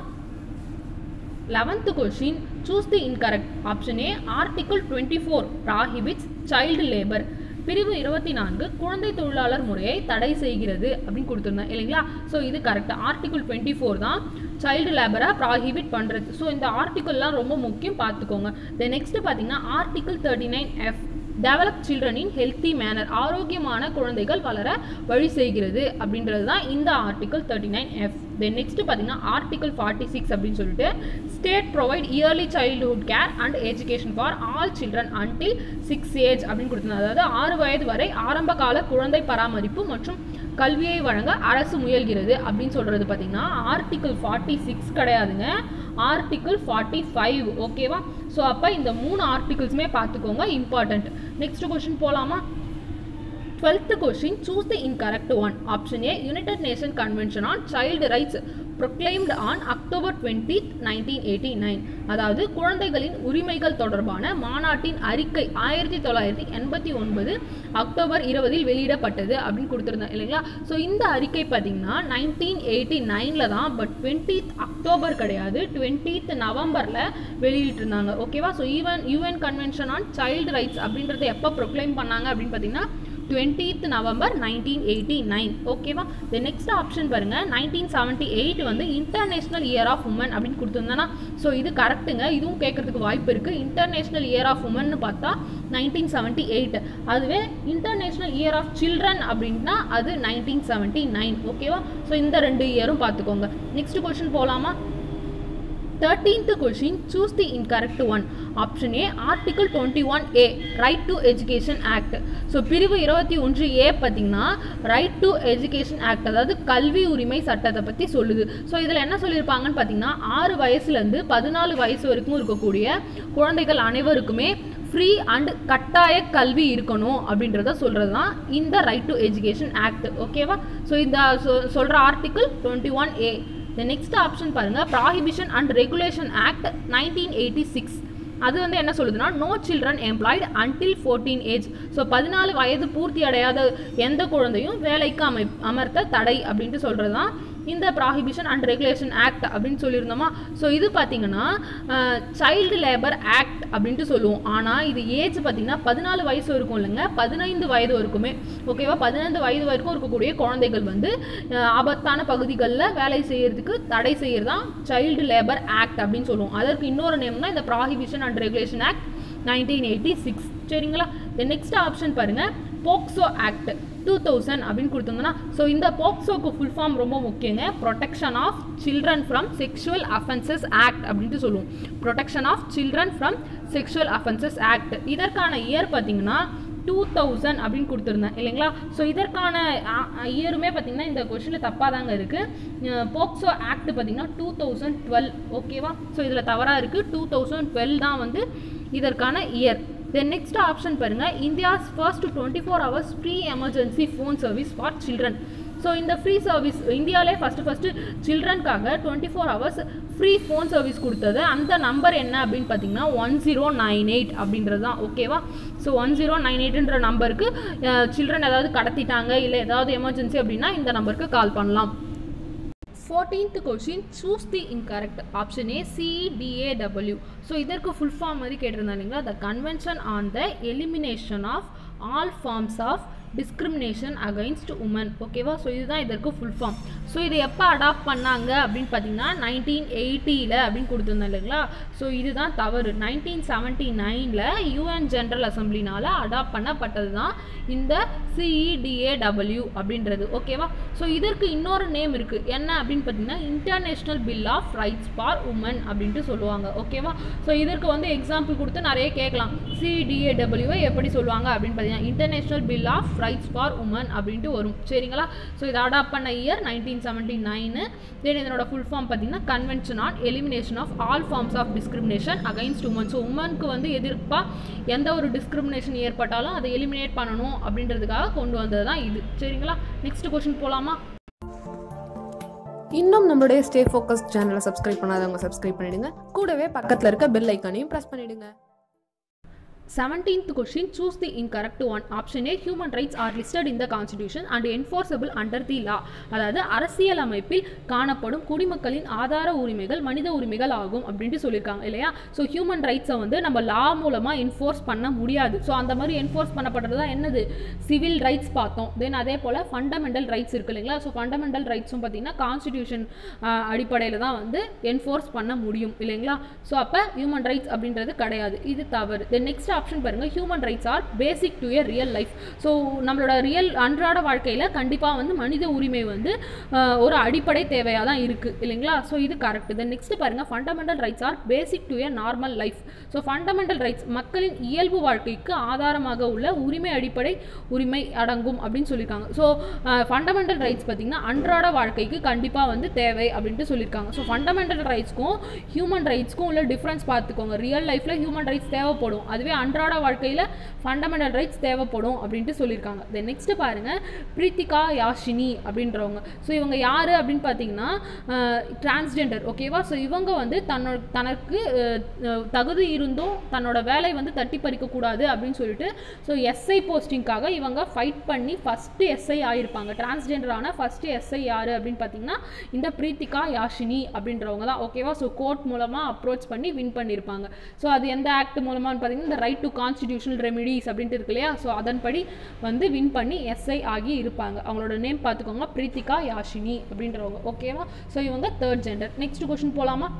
11th question, choose the incorrect. Option A article 24 prohibits child labor. பிரிவு 24 குழந்தை தொழிலாளர் முறையை தடை செய்கிறது அப்படின்னு கொடுத்துருந்தேன் இல்லைங்களா. ஸோ இது கரெக்ட். ஆர்டிகிள் 24 தான் சைல்டு லேபரை ப்ராஹிபிட் பண்ணுறது. ஸோ இந்த ஆர்டிகிள்லாம் ரொம்ப முக்கியம், பார்த்துக்கோங்க. தென் நெக்ஸ்ட் பார்த்தீங்கன்னா article 39F develop children in healthy manner, ஆரோக்கியமான குழந்தைகள் வளர வழி செய்கிறது அப்படின்றது தான் இந்த ஆர்டிகிள் 39F. தென் நெக்ஸ்ட் பார்த்தீங்கன்னா ஆர்டிகிள் 46 அப்படின்னு சொல்லிட்டு state provide early childhood care and education for all children until 6 age அப்படின்னு கொடுத்துருந்தாங்க. அதாவது 6 வயது வரை ஆரம்ப கால குழந்தை பராமரிப்பு மற்றும் கல்வியை வழங்க அரசு முயல்கிறது அப்படின்னு சொல்கிறது பார்த்தீங்கன்னா ஆர்டிகிள் 46 கிடையாதுங்க, ஆர்டிகிள் 45. ஓகேவா. ஸோ அப்போ இந்த 3 ஆர்டிகிள்ஸுமே பார்த்துக்கோங்க, இம்பார்ட்டண்ட். நெக்ஸ்ட் கொஸ்டின் போகலாமா? 12th question, choose the incorrect one. Option A, United Nations Convention on Child Rights proclaimed on October 20th, 1989. அதாவது குழந்தைகளின் உரிமைகள் தொடர்பான மாநாட்டின் அறிக்கை 1989 அக்டோபர் 20 வெளியிடப்பட்டது அப்படின்னு கொடுத்துருந்தேன் இல்லைங்களா. ஸோ இந்த அறிக்கை பார்த்தீங்கன்னா 1989 தான், பட் 20th அக்டோபர் கிடையாது, 20th நவம்பரில் வெளியிட்டிருந்தாங்க. ஓகேவா. So UN convention on child rights அப்படின்றத எப்போ ப்ரொக்ளைம் பண்ணாங்க அப்படின்னு பார்த்தீங்கன்னா 20th நவம்பர் 1989. ஓகேவா. த நெக்ஸ்ட் ஆப்ஷன் பாருங்க, 1978 வந்து இன்டர்நேஷனல் இயர் ஆஃப் உமன் அப்படின்னு கொடுத்துருந்தேன்னா, ஸோ இது கரெக்டுங்க. இதுவும் கேட்கறதுக்கு வாய்ப்பு இருக்கு. இன்டர்நேஷனல் இயர் ஆஃப் உமன் பார்த்தா 1978, அதுவே இன்டர்நேஷனல் இயர் ஆஃப் சில்ட்ரன் அப்படின்னா அது 1979. ஓகேவா. ஸோ இந்த 2 இயரும் பார்த்துக்கோங்க. நெக்ஸ்ட் கொஸ்டின் போகலாமா. 13th question, choose the incorrect one. Option A, Article 21A, Right to Education Act. So பிரிவு 21A பார்த்தீங்கன்னா ரைட் டு எஜுகேஷன் ஆக்ட், அதாவது கல்வி உரிமை சட்டத்தை பற்றி சொல்லுது. ஸோ இதில் என்ன சொல்லியிருப்பாங்கன்னு பார்த்தீங்கன்னா 6 வயசுலேருந்து 14 வயசு வரைக்கும் இருக்கக்கூடிய குழந்தைகள் அனைவருக்குமே ஃப்ரீ அண்ட் கட்டாய கல்வி இருக்கணும் அப்படின்றத சொல்கிறது தான் இந்த ரைட் டு எஜுகேஷன் ஆக்ட். ஓகேவா. ஸோ இந்த சொல்கிற article 21A. The next option பாருங்க, Prohibition and Regulation Act 1986. அது வந்து என்ன சொல்லுதுன்னா, no children employed until 14 age. So 14 வயது பூர்த்தி அடையாத எந்த குழந்தையும் வேலைக்கு அமர்த்த தடை அப்படின்ட்டு சொல்கிறது தான் இந்த ப்ராஹிபிஷன் அண்ட் ரெகுலேஷன் ஆக்ட் அப்படின்னு சொல்லியிருந்தோமா. ஸோ இது பார்த்தீங்கன்னா சைல்டு லேபர் ஆக்ட் அப்படின்ட்டு சொல்லுவோம். ஆனால் இது ஏஜ் பார்த்தீங்கன்னா 14 வயசு இருக்கும் இல்லைங்க, 15 வயது வரைக்குமே. ஓகேவா. 15 வயது வரைக்கும் இருக்கக்கூடிய குழந்தைகள் வந்து ஆபத்தான பகுதிகளில் வேலை செய்யறதுக்கு தடை செய்யறதான் சைல்டு லேபர் ஆக்ட் அப்படின்னு சொல்லுவோம். அதற்கு இன்னொரு நேம் தான் இந்த ப்ராஹிபிஷன் அண்ட் ரெகுலேஷன் ஆக்ட் 1986. சரிங்களா. நெக்ஸ்ட் ஆப்ஷன் பாருங்க, போக்சோ ஆக்ட் 2000 அப்படின்னு கொடுத்துருந்தோன்னா, ஸோ இந்த போக்சோக்கு ஃபுல் ஃபார்ம் ரொம்ப முக்கியங்க. Protection of children from sexual offences act அப்படின்ட்டு சொல்லுவோம். Protection of children from sexual offences act. இதற்கான இயர் பார்த்தீங்கன்னா 2000 அப்படின்னு கொடுத்துருந்தேன் இல்லைங்களா. ஸோ இதற்கான இயருமே பார்த்தீங்கன்னா இந்த கொஸ்டினில் தப்பாக தாங்க இருக்குது. போக்சோ ஆக்ட் பார்த்தீங்கன்னா 2012. ஓகேவா. ஸோ இதில் தவறாக இருக்குது. 2012 தான் வந்து இதற்கான இயர். தென் நெக்ஸ்ட் ஆப்ஷன் பாருங்கள், India's first 24 hours free emergency phone service for children. So இந்த ஃப்ரீ சர்வீஸ் இந்தியாவிலே ஃபஸ்ட்டு சில்ட்ரனுக்காக 24 hours ஃப்ரீ ஃபோன் சர்வீஸ் கொடுத்தது. அந்த நம்பர் என்ன அப்படின்னு பார்த்தீங்கன்னா 1098 அப்படின்றது தான். ஓகேவா. ஸோ 1098ன்ற நம்பருக்கு சில்ட்ரன் ஏதாவது கடத்திட்டாங்க இல்லை ஏதாவது எமர்ஜென்சி அப்படின்னா இந்த நம்பருக்கு கால் பண்ணலாம். 14th question, choose the incorrect. Option A, CEDAW. So இதற்கு ஃபுல் ஃபார்ம் மாதிரி கேட்டிருந்தாங்க இல்லைங்களா, the convention on the elimination of all forms of discrimination against women. ஓகேவா. ஸோ இதுதான் இதற்கு ஃபுல் ஃபார்ம். ஸோ இதை எப்போ அடாப்ட் பண்ணாங்க அப்படின்னு பார்த்தீங்கன்னா 1980 அப்படின்னு கொடுத்துருந்தேன் இல்லைங்களா. ஸோ இதுதான் தவறு. 1979 யூஎன் ஜென்ரல் அசம்பிளினால் அடாப்ட் பண்ணப்பட்டது தான் இந்த CEDAW அப்படின்றது. ஓகேவா. ஸோ இதற்கு இன்னொரு நேம் இருக்குது, என்ன அப்படின்னு பார்த்தீங்கன்னா international bill of rights for woman அப்படின்ட்டு சொல்லுவாங்க. ஓகேவா. ஸோ இதற்கு வந்து எக்ஸாம்பிள் கொடுத்து நிறைய கேட்கலாம். CEDAW எப்படி சொல்லுவாங்க அப்படின்னு பார்த்தீங்கன்னா international bill of rights for woman அப்படின்ட்டு வரும். சரிங்களா. ஸோ இதை அடாப்ட் பண்ண இயர் 1979. தென் இதனோட ஃபுல் ஃபார்ம் பார்த்தீங்கன்னா convention on elimination of all forms of discrimination against women. So உமனுக்கு வந்து எதிர்ப்பாக எந்த ஒரு டிஸ்கிரிமினேஷன் ஏற்பட்டாலும் அதை எலிமினேட் பண்ணணும் அப்படின்றதுக்காக கொண்டு வந்தது தான் இது. சரிங்களா. நெக்ஸ்ட் கொஸ்டின் போகலாமா. இன்னும் நம்மளுடைய ஸ்டே ஃபோக்கஸ் சேனலை சப்ஸ்கிரைப் பண்ணாதவங்க சப்ஸ்கிரைப் பண்ணிடுங்க. கூடவே பக்கத்தில் இருக்க பெல் ஐக்கானையும் ப்ரெஸ் பண்ணிடுங்க. 17th question, choose the incorrect one. Option A, human rights are listed in the constitution and enforceable under the law. அதாவது அரசியல் அமைப்பில் காணப்படும் குடிமக்களின் ஆதார உரிமைகள் மனித உரிமைகள் ஆகும் அப்படின்ட்டு சொல்லியிருக்காங்க இல்லையா. ஸோ ஹியூமன் ரைட்ஸை வந்து நம்ம லா மூலமாக என்ஃபோர்ஸ் பண்ண முடியாது. ஸோ அந்த மாதிரி என்ஃபோர்ஸ் பண்ணப்படுறது தான் என்னது, சிவில் ரைட்ஸ் பார்த்தோம். தென் அதே போல் ஃபண்டமெண்டல் ரைட்ஸ் இருக்குது இல்லைங்களா. ஸோ ஃபண்டமெண்டல் ரைட்ஸும் பார்த்தீங்கன்னா கான்ஸ்டிடியூஷன் அடிப்படையில் தான் வந்து என்ஃபோர்ஸ் பண்ண முடியும் இல்லைங்களா. ஸோ அப்போ ஹியூமன் ரைட்ஸ் அப்படின்றது கிடையாது, இது தவறு. தென் நெக்ஸ்ட் ஆப்ஷன் பாருங்க, human rights are basic to a real life. So நம்மளோட ரியல் அன்றாட வாழ்க்கையில் கண்டிப்பாக வந்து மனித உரிமை வந்து ஒரு அடிப்படை தேவையாக தான் இருக்குது இல்லைங்களா. ஸோ இது கரெக்ட். தென் நெக்ஸ்ட் பாருங்க, fundamental rights are basic to a normal life. So fundamental rights மக்களின் இயல்பு வாழ்க்கைக்கு ஆதாரமாக உள்ள உரிமை அடிப்படை உரிமை அடங்கும் அப்படின்னு சொல்லியிருக்காங்க. ஸோ ஃபண்டமெண்டல் ரைட்ஸ் பார்த்தீங்கன்னா அன்றாட வாழ்க்கைக்கு கண்டிப்பாக வந்து தேவை அப்படின்ட்டு சொல்லியிருக்காங்க. ஸோ ஃபண்டமெண்டல் ரைட்ஸ்க்கும் ஹியூமன் ரைட்ஸ்க்கும் உள்ள டிஃப்ரென்ஸ் பார்த்துக்கோங்க. ரியல் லைஃப்பில் ஹியூமன் ரைட்ஸ் தேவைப்படும், அதுவே அன்றாட வாழ்க்கையில் ஃபண்டமெண்டல் ரைட்ஸ் தேவைப்படும் அப்படின்ட்டு சொல்லியிருக்காங்க. தென் நெக்ஸ்ட் பாருங்கள், பிரீத்திகா யாஷினி அப்படின்றவங்க. ஸோ இவங்க யார் அப்படின்னு பார்த்தீங்கன்னா டிரான்ஸ்ஜெண்டர். ஓகேவா? ஸோ இவங்க வந்து தனக்கு தகுதி இருந்தும் தன்னோட வேலை வந்து தட்டி பறிக்கக்கூடாது அப்படின்னு சொல்லிட்டு ஸோ எஸ்ஐ போஸ்டிங்காக இவங்க ஃபைட் பண்ணி ஃபஸ்ட்டு எஸ்ஐ ஆகிருப்பாங்க. டிரான்ஸ்ஜெண்டரான ஃபஸ்ட்டு எஸ்ஐ யார் அப்படின்னு பார்த்தீங்கன்னா இந்த பிரீத்திகா யாஷினி அப்படின்றவங்க தான். ஓகேவா? ஸோ கோர்ட் மூலமாக அப்ரோச் பண்ணி வின் பண்ணியிருப்பாங்க. ஸோ அது எந்த ஆக்ட் மூலமானு பார்த்தீங்கன்னா இந்த ரைட் டு கான்ஸ்டிடியூஷனல் ரெமிடிஸ் அப்படின்ட்டு இருக்கு இல்லையா? ஸோ அதன்படி வந்து வின் பண்ணி எஸ்ஐ ஆகி இருப்பாங்க. அவங்களோட நேம் பார்த்துக்கோங்க, பிரீத்திகா யாஷினி அப்படின்றவங்க. ஓகேவா? ஸோ இவங்க தேர்ட் ஜெண்டர். நெக்ஸ்ட் கொஸ்டின் போகலாமா?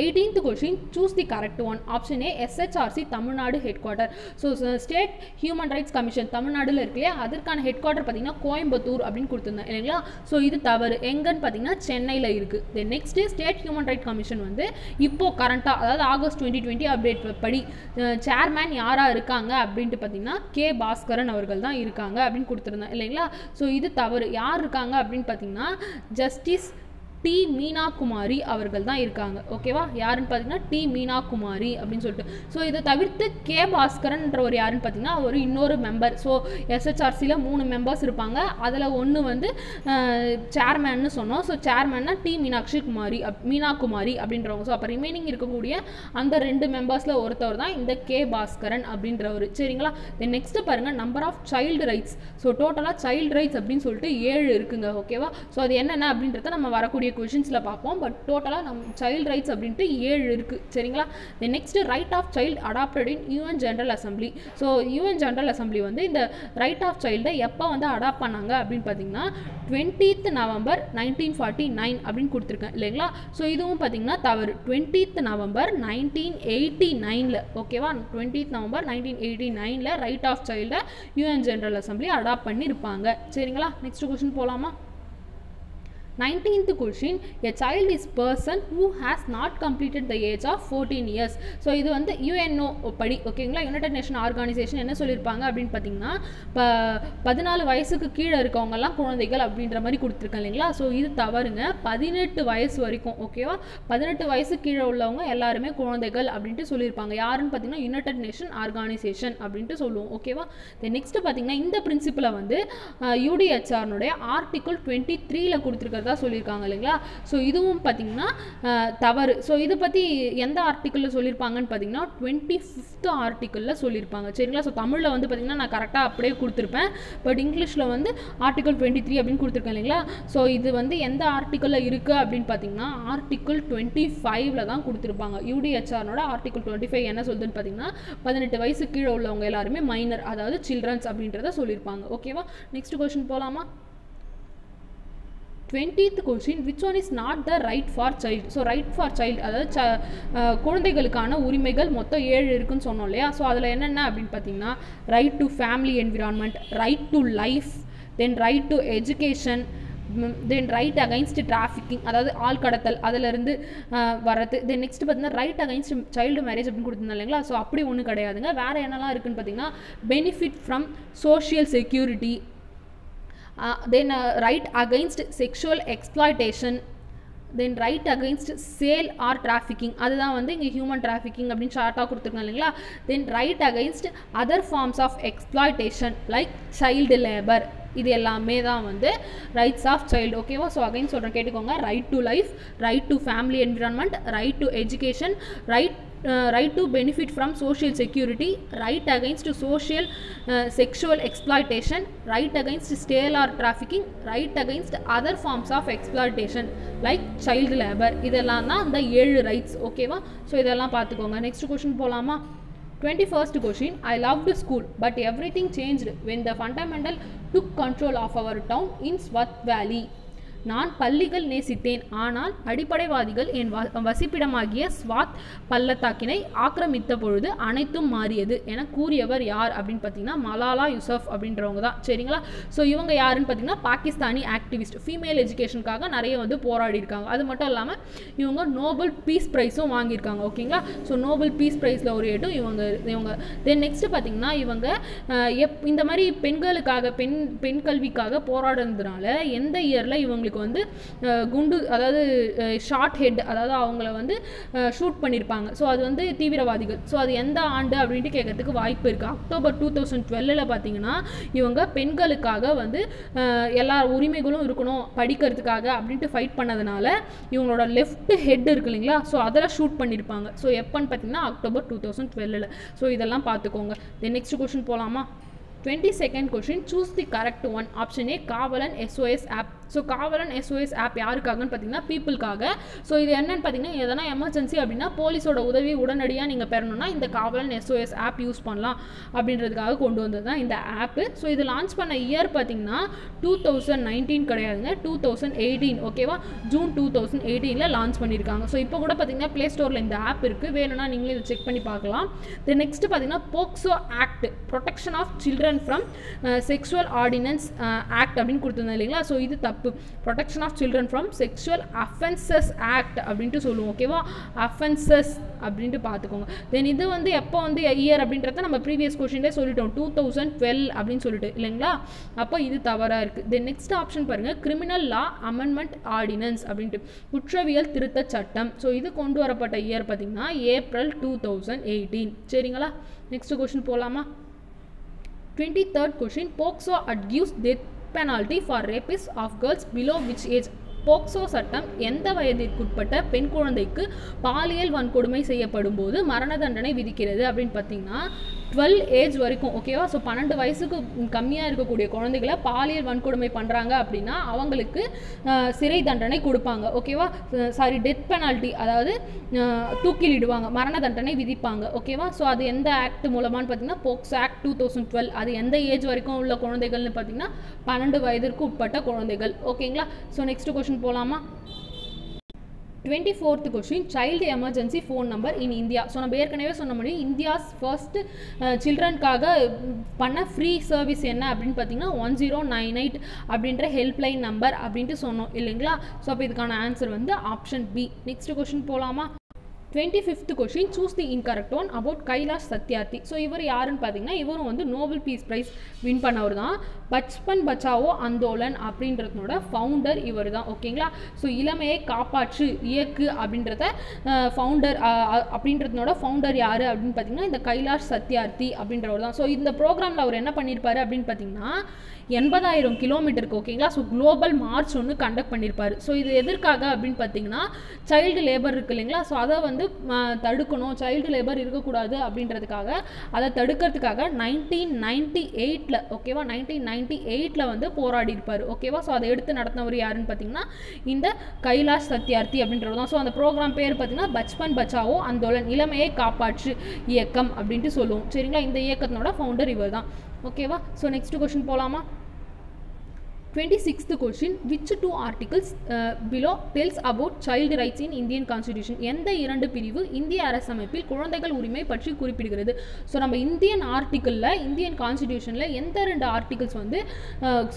18th question, choose the correct one. Option A, SHRC Tamil Nadu head quarter. So state human rights commission தமிழ்நாடுல இருக்கு இல்லையா, அதற்கான ஹெட் குவார்ட்டர் பார்த்தீங்கன்னா கோயம்புத்தூர் அப்படின்னு கொடுத்துருந்தேன் இல்லைங்களா? ஸோ இது தவறு. எங்கன்னு பார்த்தீங்கன்னா சென்னையில் இருக்குது. Then next state human right commission வந்து இப்போது கரண்ட்டாக, அதாவது ஆகஸ்ட் 2020 அப்டேட் படி சேர்மேன் யாராக இருக்காங்க அப்படின்ட்டு பார்த்தீங்கன்னா கே பாஸ்கரன் அவர்கள் தான் இருக்காங்க அப்படின்னு கொடுத்துருந்தேன் இல்லைங்களா? ஸோ இது தவறு. யார் இருக்காங்க அப்படின்னு பார்த்தீங்கன்னா ஜஸ்டிஸ் டி மீனா குமாரி அவர்கள் தான் இருக்காங்க. ஓகேவா? யாருன்னு பார்த்தீங்கன்னா டி மீனா குமாரி அப்படின்னு சொல்லிட்டு. ஸோ இதை தவிர்த்து கே பாஸ்கரன்ற ஒரு யாருன்னு பார்த்தீங்கன்னா ஒரு இன்னொரு மெம்பர். ஸோ எஸ்ஹெச்ஆர்சியில் 3 மெம்பர்ஸ் இருப்பாங்க. அதில் ஒன்று வந்து சேர்மேன்னு சொன்னோம். ஸோ சேர்மேன்னா டி மீனா குமாரி அப்படின்றவங்க. ஸோ அப்போ ரிமைனிங் இருக்கக்கூடிய அந்த 2 மெம்பர்ஸில் ஒருத்தவர் தான் இந்த கே பாஸ்கரன் அப்படின்றவர். சரிங்களா? தென் நெக்ஸ்ட்டு பாருங்கள், number of child rights. So டோட்டலாக சைல்டு ரைட்ஸ் அப்படின்னு சொல்லிட்டு 7 இருக்குங்க. ஓகேவா? ஸோ அது என்னென்ன அப்படின்றத நம்ம வரக்கூடிய क्वेश्चंसல பார்ப்போம். பட் டோட்டலா நம்ம சைல்ட் ரைட்ஸ் அப்படிட்டு 7 இருக்கு. சரிங்களா? Then next right of child adopted in UN general assembly. So UN general assembly வந்து இந்த ரைட் ஆஃப் சைல்டை எப்போ வந்து அடாப்ட் பண்ணாங்க அப்படின்னு பார்த்தீங்கன்னா 20th நவம்பர் 1949 அப்படின்னு கொடுத்துருக்கேன் இல்லைங்களா? ஸோ இதுவும் பார்த்தீங்கன்னா தவறு. 20th நவம்பர் 1989ல. ஓகேவா? 20th நவம்பர் 1989ல ரைட் ஆஃப் சைல்டை யூஎன் ஜெனரல் அசெம்பிளி அடாப்ட் பண்ணி இருப்பாங்க. சரிங்களா? நெக்ஸ்ட் கொஸ்டின் போகலாமா? 19th question, a child is person who has not completed the age of 14 years. So இது வந்து யுஎன்ஓ படி, ஓகேங்களா, யுனைடெட் நேஷன் ஆர்கனைசேஷன் என்ன சொல்லியிருப்பாங்க அப்படின்னு பார்த்தீங்கன்னா 14 வயசுக்கு கீழே இருக்கவங்கெல்லாம் குழந்தைகள் அப்படின்ற மாதிரி கொடுத்துருக்கேன் இல்லைங்களா? ஸோ இது தவறுங்க. 18 வயசு வரைக்கும், ஓகேவா, 18 வயசு கீழே உள்ளவங்க எல்லாருமே குழந்தைகள் அப்படின்ட்டு சொல்லியிருப்பாங்க. யாருன்னு பார்த்தீங்கன்னா யுனைடெட் நேஷன் ஆர்கனைசேஷன் அப்படின்ட்டு சொல்லுவோம். ஓகேவா? நெக்ஸ்ட் பார்த்தீங்கன்னா இந்த பிரின்சிபலை வந்து யூடிஹெச்ஆர்னுடைய ஆர்டிகிள் 23ல கொடுத்துருக்கிறதா சொல்லியிருக்காங்க இல்லைங்களா? ஸோ இதுவும் பார்த்தீங்கன்னா தவறு. ஸோ இதை பற்றி எந்த ஆர்டிக்கிளில் சொல்லியிருப்பாங்கன்னு பார்த்தீங்கன்னா 25th ஆர்டிக்கிளில் சொல்லியிருப்பாங்க. சரிங்களா? ஸோ தமிழில் வந்து பார்த்தீங்கன்னா நான் கரெக்டாக அப்படியே கொடுத்துருப்பேன். பட் இங்கிலீஷில் வந்து ஆர்டிகிள் 23 அப்படின்னு கொடுத்துருக்கேன் இல்லைங்களா? ஸோ இது வந்து எந்த ஆர்டிக்கிளில் இருக்குது அப்படின்னு பார்த்தீங்கன்னா ஆர்டிகிள் 25ல தான் கொடுத்துருப்பாங்க. யூடிஹெச்ஆர்னோட ஆர்டிகிள் 25 என்ன சொல்லுதுன்னு பார்த்தீங்கன்னா 18 வயசு கீழே உள்ளவங்க எல்லாருமே மைனர், அதாவது சில்ட்ரன்ஸ் அப்படின்றத சொல்லியிருப்பாங்க. ஓகேவா? நெக்ஸ்ட் கொஸ்டின் போகலாமா? 20th question, which one is not the right for child? So right for child, அதாவது குழந்தைகளுக்கான உரிமைகள் மொத்தம் 7 இருக்குன்னு சொன்னோம் இல்லையா? ஸோ அதில் என்னென்ன அப்படின்னு பார்த்தீங்கன்னா right to family environment, right to life, then right to education, then right against trafficking, அதாவது ஆள் கடத்தல் அதிலிருந்து வரது. தென் நெக்ஸ்ட் பார்த்தீங்கன்னா ரைட் அகைன்ஸ்ட் சைல்டு மேரேஜ் அப்படின்னு கொடுத்துருந்தோம் இல்லைங்களா? ஸோ அப்படி ஒன்றும் கிடையாதுங்க. வேறு என்னெல்லாம் இருக்குன்னு பார்த்தீங்கன்னா benefit from social security, then right against sexual exploitation, then right against sale or trafficking, அதுதான் வந்து இங்கே ஹியூமன் டிராஃபிக்கிங் அப்படின்னு ஷார்ட்டாக கொடுத்துருக்காங்க இல்லைங்களா? Then right against other forms of exploitation like child labour. இது எல்லாமே தான் வந்து ரைட்ஸ் ஆஃப் சைல்டு. ஓகேவா? ஸோ அகைன் சொல்கிறேன், கேட்டுக்கோங்க. Right to life, right to family environment, right to education, right to benefit from social security, right against social sexual exploitation, right against sale or trafficking, right against other forms of exploitation like child labor. இதெல்லாம் தான் அந்த 7 ரைட்ஸ். ஓகேவா? ஸோ இதெல்லாம் பார்த்துக்கோங்க. நெக்ஸ்ட் கொஸ்டின் போகலாமா? 21st question, I loved school but everything changed when the fundamental took control of our town in Swat Valley. நான் பள்ளிகள் நேசித்தேன், ஆனால் அடிப்படைவாதிகள் என் வசிப்பிடமாகிய ஸ்வாத் பள்ளத்தாக்கினை ஆக்கிரமித்த பொழுது அனைத்தும் மாறியது என கூறியவர் யார் அப்படின்னு பார்த்தீங்கன்னா மலாலா யூசஃப் அப்படின்றவங்க தான். சரிங்களா? ஸோ இவங்க யாருன்னு பார்த்தீங்கன்னா பாகிஸ்தானி ஆக்டிவிஸ்ட், ஃபீமேல் எஜுகேஷனுக்காக நிறைய வந்து போராடி இருக்காங்க. அது மட்டும் இல்லாமல் இவங்க நோபல் பீஸ் ப்ரைஸும் வாங்கியிருக்காங்க. ஓகேங்களா? ஸோ நோபல் பீஸ் ப்ரைஸில் ஒரு ஏட்டும் இவங்க தென் நெக்ஸ்ட் பார்த்தீங்கன்னா இவங்க இந்த மாதிரி பெண்களுக்காக பெண் கல்விக்காக போராடுறதுனால எந்த இயரில் இவங்களுக்கு அவங்களுக்கு வந்து குண்டு அதாவது ஷார்ட் ஹெட் அதாவது அவங்கள வந்து ஷூட் பண்ணியிருப்பாங்க. ஸோ அது வந்து தீவிரவாதிகள். ஸோ அது எந்த ஆண்டு அப்படின்ட்டு கேட்கறதுக்கு வாய்ப்பு இருக்குது. அக்டோபர் 2012 பார்த்தீங்கன்னா இவங்க பெண்களுக்காக வந்து எல்லா உரிமைகளும் இருக்கணும் படிக்கிறதுக்காக அப்படின்ட்டு ஃபைட் பண்ணதுனால இவங்களோட லெஃப்ட் ஹெட் இருக்கு இல்லைங்களா, ஸோ அதில் ஷூட் பண்ணியிருப்பாங்க. ஸோ எப்போன்னு பார்த்தீங்கன்னா அக்டோபர் 2012. ஸோ இதெல்லாம் பார்த்துக்கோங்க. தென் நெக்ஸ்ட் கொஸ்டின் போகலாமா? 22nd question, choose the correct one. Option A காவலன் SOS ஆப். ஸோ காவலன் SOS ஆப் யாருக்காகன்னு பார்த்தீங்கன்னா பீப்புளுக்காக. ஸோ இது என்னன்னு பார்த்தீங்கன்னா எதனா எமர்ஜென்சி அப்படின்னா போலீஸோட உதவி உடனடியாக நீங்கள் பெறணும்னா இந்த காவலன் SOS ஆப் யூஸ் பண்ணலாம் அப்படின்றதுக்காக கொண்டு வந்தது தான் இந்த ஆப்பு. ஸோ இது லான்ச் பண்ண இயர் பார்த்தீங்கன்னா 2019 கிடையாதுங்க, 2018. ஓகேவா, ஜூன் 2018 லான்ச் பண்ணியிருக்காங்க. ஸோ இப்போ கூட பார்த்தீங்கன்னா ப்ளே ஸ்டோரில் இந்த ஆப் இருக்குது, வேணும்னா நீங்களே இதை செக் பண்ணி பார்க்கலாம். தென் நெக்ஸ்ட் பார்த்தீங்கன்னா POCSO act, protection of children from sexual ordinance act அப்படின்னு கொடுத்துருந்தேன் இல்லைங்களா. ஸோ இது தப்பு. Protection of children from sexual offences act அப்படின்ட்டு சொல்லுவோம். ஓகேவா, அஃபென்சஸ் அப்படின்ட்டு பார்த்துக்கோங்க. தென் இது வந்து எப்போ வந்து இயர் அப்படின்றத நம்ம ப்ரீவியஸ் கொஸ்டின்லேயே சொல்லிட்டோம், 2012 அப்படின்னு சொல்லிட்டு இல்லைங்களா. அப்போ இது தவறாக இருக்குது. தென் நெக்ஸ்ட் ஆப்ஷன் பாருங்கள், கிரிமினல் லா அமெண்ட்மெண்ட் ஆர்டினன்ஸ் அப்படின்ட்டு குற்றவியல் திருத்த சட்டம். ஸோ இது கொண்டு வரப்பட்ட இயர் பார்த்தீங்கன்னா ஏப்ரல் 2018. சரிங்களா, நெக்ஸ்ட் கொஸ்டின் போகலாமா? 23rd question, POCSO adduce death penalty for rapists of girls below which age? POCSO சட்டம் எந்த வயதிற்குட்பட்ட பெண் குழந்தைக்கு பாலியல் வன்கொடுமை செய்யப்படும் போது மரண தண்டனை விதிக்கிறது அப்படின்னு பார்த்தீங்கன்னா 12 ஏஜ் வரைக்கும். ஓகேவா, ஸோ 12 வயசுக்கு கம்மியாக இருக்கக்கூடிய குழந்தைகளை பாலியல் வன்கொடுமை பண்ணுறாங்க அப்படின்னா அவங்களுக்கு சிறை தண்டனை கொடுப்பாங்க. ஓகேவா, சாரி டெத் பெனால்ட்டி அதாவது தூக்கிலிடுவாங்க, மரண தண்டனை விதிப்பாங்க. ஓகேவா, ஸோ அது எந்த ஆக்ட் மூலமானு பார்த்தீங்கன்னா போக்சோ ஆக்ட் 2012. அது எந்த ஏஜ் வரைக்கும் உள்ள குழந்தைகள்னு பார்த்தீங்கன்னா 12 வயதிற்கு உட்பட்ட குழந்தைகள். ஓகேங்களா, ஸோ நெக்ஸ்ட் கொஸ்டின் போகலாமா? 24th question, child emergency phone number in India. So நம்ம ஏற்கனவே சொன்ன மாதிரி இந்தியாஸ் ஃபர்ஸ்ட் சில்ட்ரனுக்காக பண்ண ஃப்ரீ சர்வீஸ் என்ன அப்படின்னு பார்த்தீங்கன்னா 1098 அப்படின்ற ஹெல்ப்லைன் நம்பர் அப்படின்ட்டு சொன்னோம் இல்லைங்களா. ஸோ அப்போ இதுக்கான ஆன்சர் வந்து ஆப்ஷன் பி. நெக்ஸ்ட் கொஸ்டின் போகலாமா? 25th question, choose the incorrect one about Kailash Satyarthi. So இவர் யாருன்னு பார்த்தீங்கன்னா இவரும் வந்து நோபல் பீஸ் ப்ரைஸ் வின் பண்ணவர் தான். பச்பன் பச்சாவோ அந்தோலன் அப்படின்றதோட ஃபவுண்டர் இவர் தான். ஓகேங்களா, ஸோ இளமையை காப்பாற்று இயக்கு அப்படின்றத அப்படின்றதோட ஃபவுண்டர் யார் அப்படின்னு பார்த்தீங்கன்னா இந்த கைலாஷ் சத்யார்த்தி அப்படின்றவர் தான். ஸோ இந்த ப்ரோக்ராமில் அவர் என்ன பண்ணியிருப்பாரு அப்படின்னு பார்த்தீங்கன்னா 80,000 கிலோமீட்டருக்கு ஓகேங்களா, ஸோ குளோபல் மார்ச் ஒன்று கண்டக்ட் பண்ணியிருப்பார். ஸோ இது எதற்காக அப்படின்னு பார்த்தீங்கன்னா சைல்டு லேபர் இருக்கு இல்லைங்களா, ஸோ அதை வந்து தடுக்கணும், சைல்டு லேபர் இருக்கக்கூடாது அப்படின்றதுக்காக அதை தடுக்கிறதுக்காக 1998 ஓகேவா 1998 வந்து போராடி இருப்பார். ஓகேவா, ஸோ அதை எடுத்து நடத்தினவர் யாருன்னு பார்த்தீங்கன்னா இந்த கைலாஷ் சத்யார்த்தி அப்படின்றது தான். ஸோ அந்த ப்ரோக்ராம் பேர் பார்த்தீங்கன்னா பச்பன் பச்சாவோ அந்தோலன், இளமையை காப்பாற்று இயக்கம் அப்படின்ட்டு சொல்லுவோம். சரிங்களா, இந்த இயக்கத்தினோட ஃபவுண்டர் இவர் தான். ஓகேவா, ஸோ நெக்ஸ்ட் கொஸ்டின் போகலாமா? 26th question, which two articles below tells about child rights in Indian Constitution? எந்த இரண்டு பிரிவு இந்திய அரசமைப்பில் குழந்தைகள் உரிமை பற்றி குறிப்பிடுகிறது? ஸோ நம்ம இந்தியன் ஆர்டிக்கிளில் இந்தியன் கான்ஸ்டிடியூஷனில் எந்த ரெண்டு ஆர்டிகல்ஸ் வந்து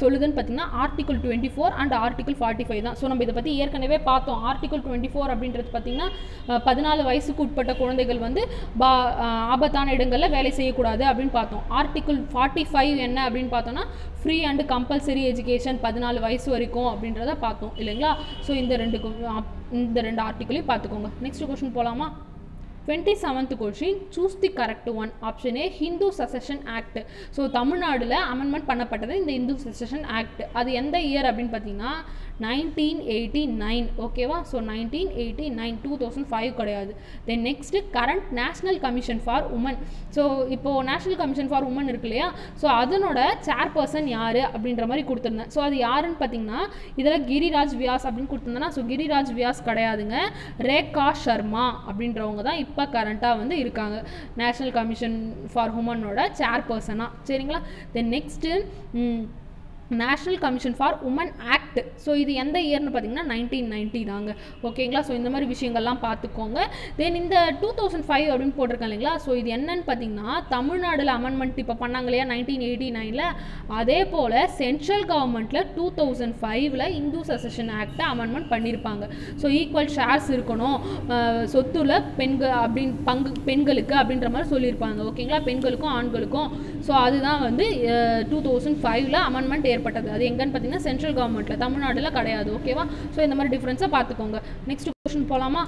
சொல்லுதுன்னு பார்த்தீங்கன்னா ஆர்டிகல் 24 அண்ட் ஆர்டிகல் 45 தான். ஸோ நம்ம இதை பற்றி ஏற்கனவே பார்த்தோம். ஆர்டிகல் 24 அப்படின்றது பார்த்தீங்கன்னா 14 வயசுக்கு உட்பட்ட குழந்தைகள் வந்து ஆபத்தான இடங்களில் வேலை செய்யக்கூடாது அப்படின்னு பார்த்தோம். ஆர்டிகல் 45 என்ன அப்படின்னு பார்த்தோம்னா ஃப்ரீ அண்ட் கம்பல்சரி எஜுகேஷன் 14 வயசு வரைக்கும் அப்படின்றத பார்த்தோம் இல்லைங்களா. ஸோ இந்த ரெண்டு ஆர்டிக்கலையும் பார்த்துக்கோங்க. நெக்ஸ்ட் கொஸ்டின் போகலாமா? 27th question, choose the correct one. Option A Hindu succession act. So தமிழ்நாட்டில் அமெண்ட்மெண்ட் பண்ணப்பட்டது இந்த இந்து சசஷன் ஆக்ட். அது எந்த இயர் அப்படின்னு பார்த்தீங்கன்னா 1989. ஓகேவா, ஸோ 1989, 2005 கிடையாது. Then next current national commission for woman. So இப்போது நேஷ்னல் கமிஷன் ஃபார் உமன் இருக்கு இல்லையா, ஸோ அதனோட சேர்பர்சன் யார் அப்படின்ற மாதிரி கொடுத்துருந்தேன். ஸோ அது யாருன்னு பார்த்தீங்கன்னா இதில் கிரிராஜ் வியாஸ் அப்படின்னு கொடுத்துருந்தேன்னா, ஸோ கிரிராஜ் வியாஸ் கிடையாதுங்க, ரேகா சர்மா அப்படின்றவங்க தான் இப்போ கரண்ட்டாக வந்து இருக்காங்க நேஷ்னல் கமிஷன் ஃபார் உமனோட சேர்பர்சனாக. சரிங்களா, then next national commission for woman act. So இது எந்த இயர்னு பார்த்தீங்கன்னா 1990 தாங்க. ஓகேங்களா, ஸோ இந்த மாதிரி விஷயங்கள்லாம் பார்த்துக்கோங்க. தென் இந்த 2005 அப்படின்னு போட்டிருக்கேன் இல்லைங்களா, ஸோ இது என்னன்னு பார்த்தீங்கன்னா தமிழ்நாடில் அமெண்ட்மெண்ட் இப்போ பண்ணாங்க இல்லையா 1989, அதே போல் சென்ட்ரல் கவர்மெண்ட்டில் 2005 இந்து சசஷன் ஆக்டை அமெண்ட்மெண்ட் பண்ணியிருப்பாங்க. ஸோ ஈக்குவல் ஷேர்ஸ் இருக்கணும் சொத்துல பெண்களுக்கு அப்படின்ற மாதிரி சொல்லியிருப்பாங்க. ஓகேங்களா, பெண்களுக்கும் ஆண்களுக்கும். ஸோ அதுதான் வந்து 2005 அமெண்ட்மெண்ட் ஏற்பட்டது. அது எங்கன்னு பார்த்தீங்கன்னா சென்ட்ரல் கவர்மெண்ட்டில், தமிழ்நாட்டில் கிடையாது. ஓகேவா? ஸோ இந்த மாதிரி டிஃப்ரென்ஸை பார்த்துக்கோங்க. நெக்ஸ்ட் கொஸ்டின் போகலாமா?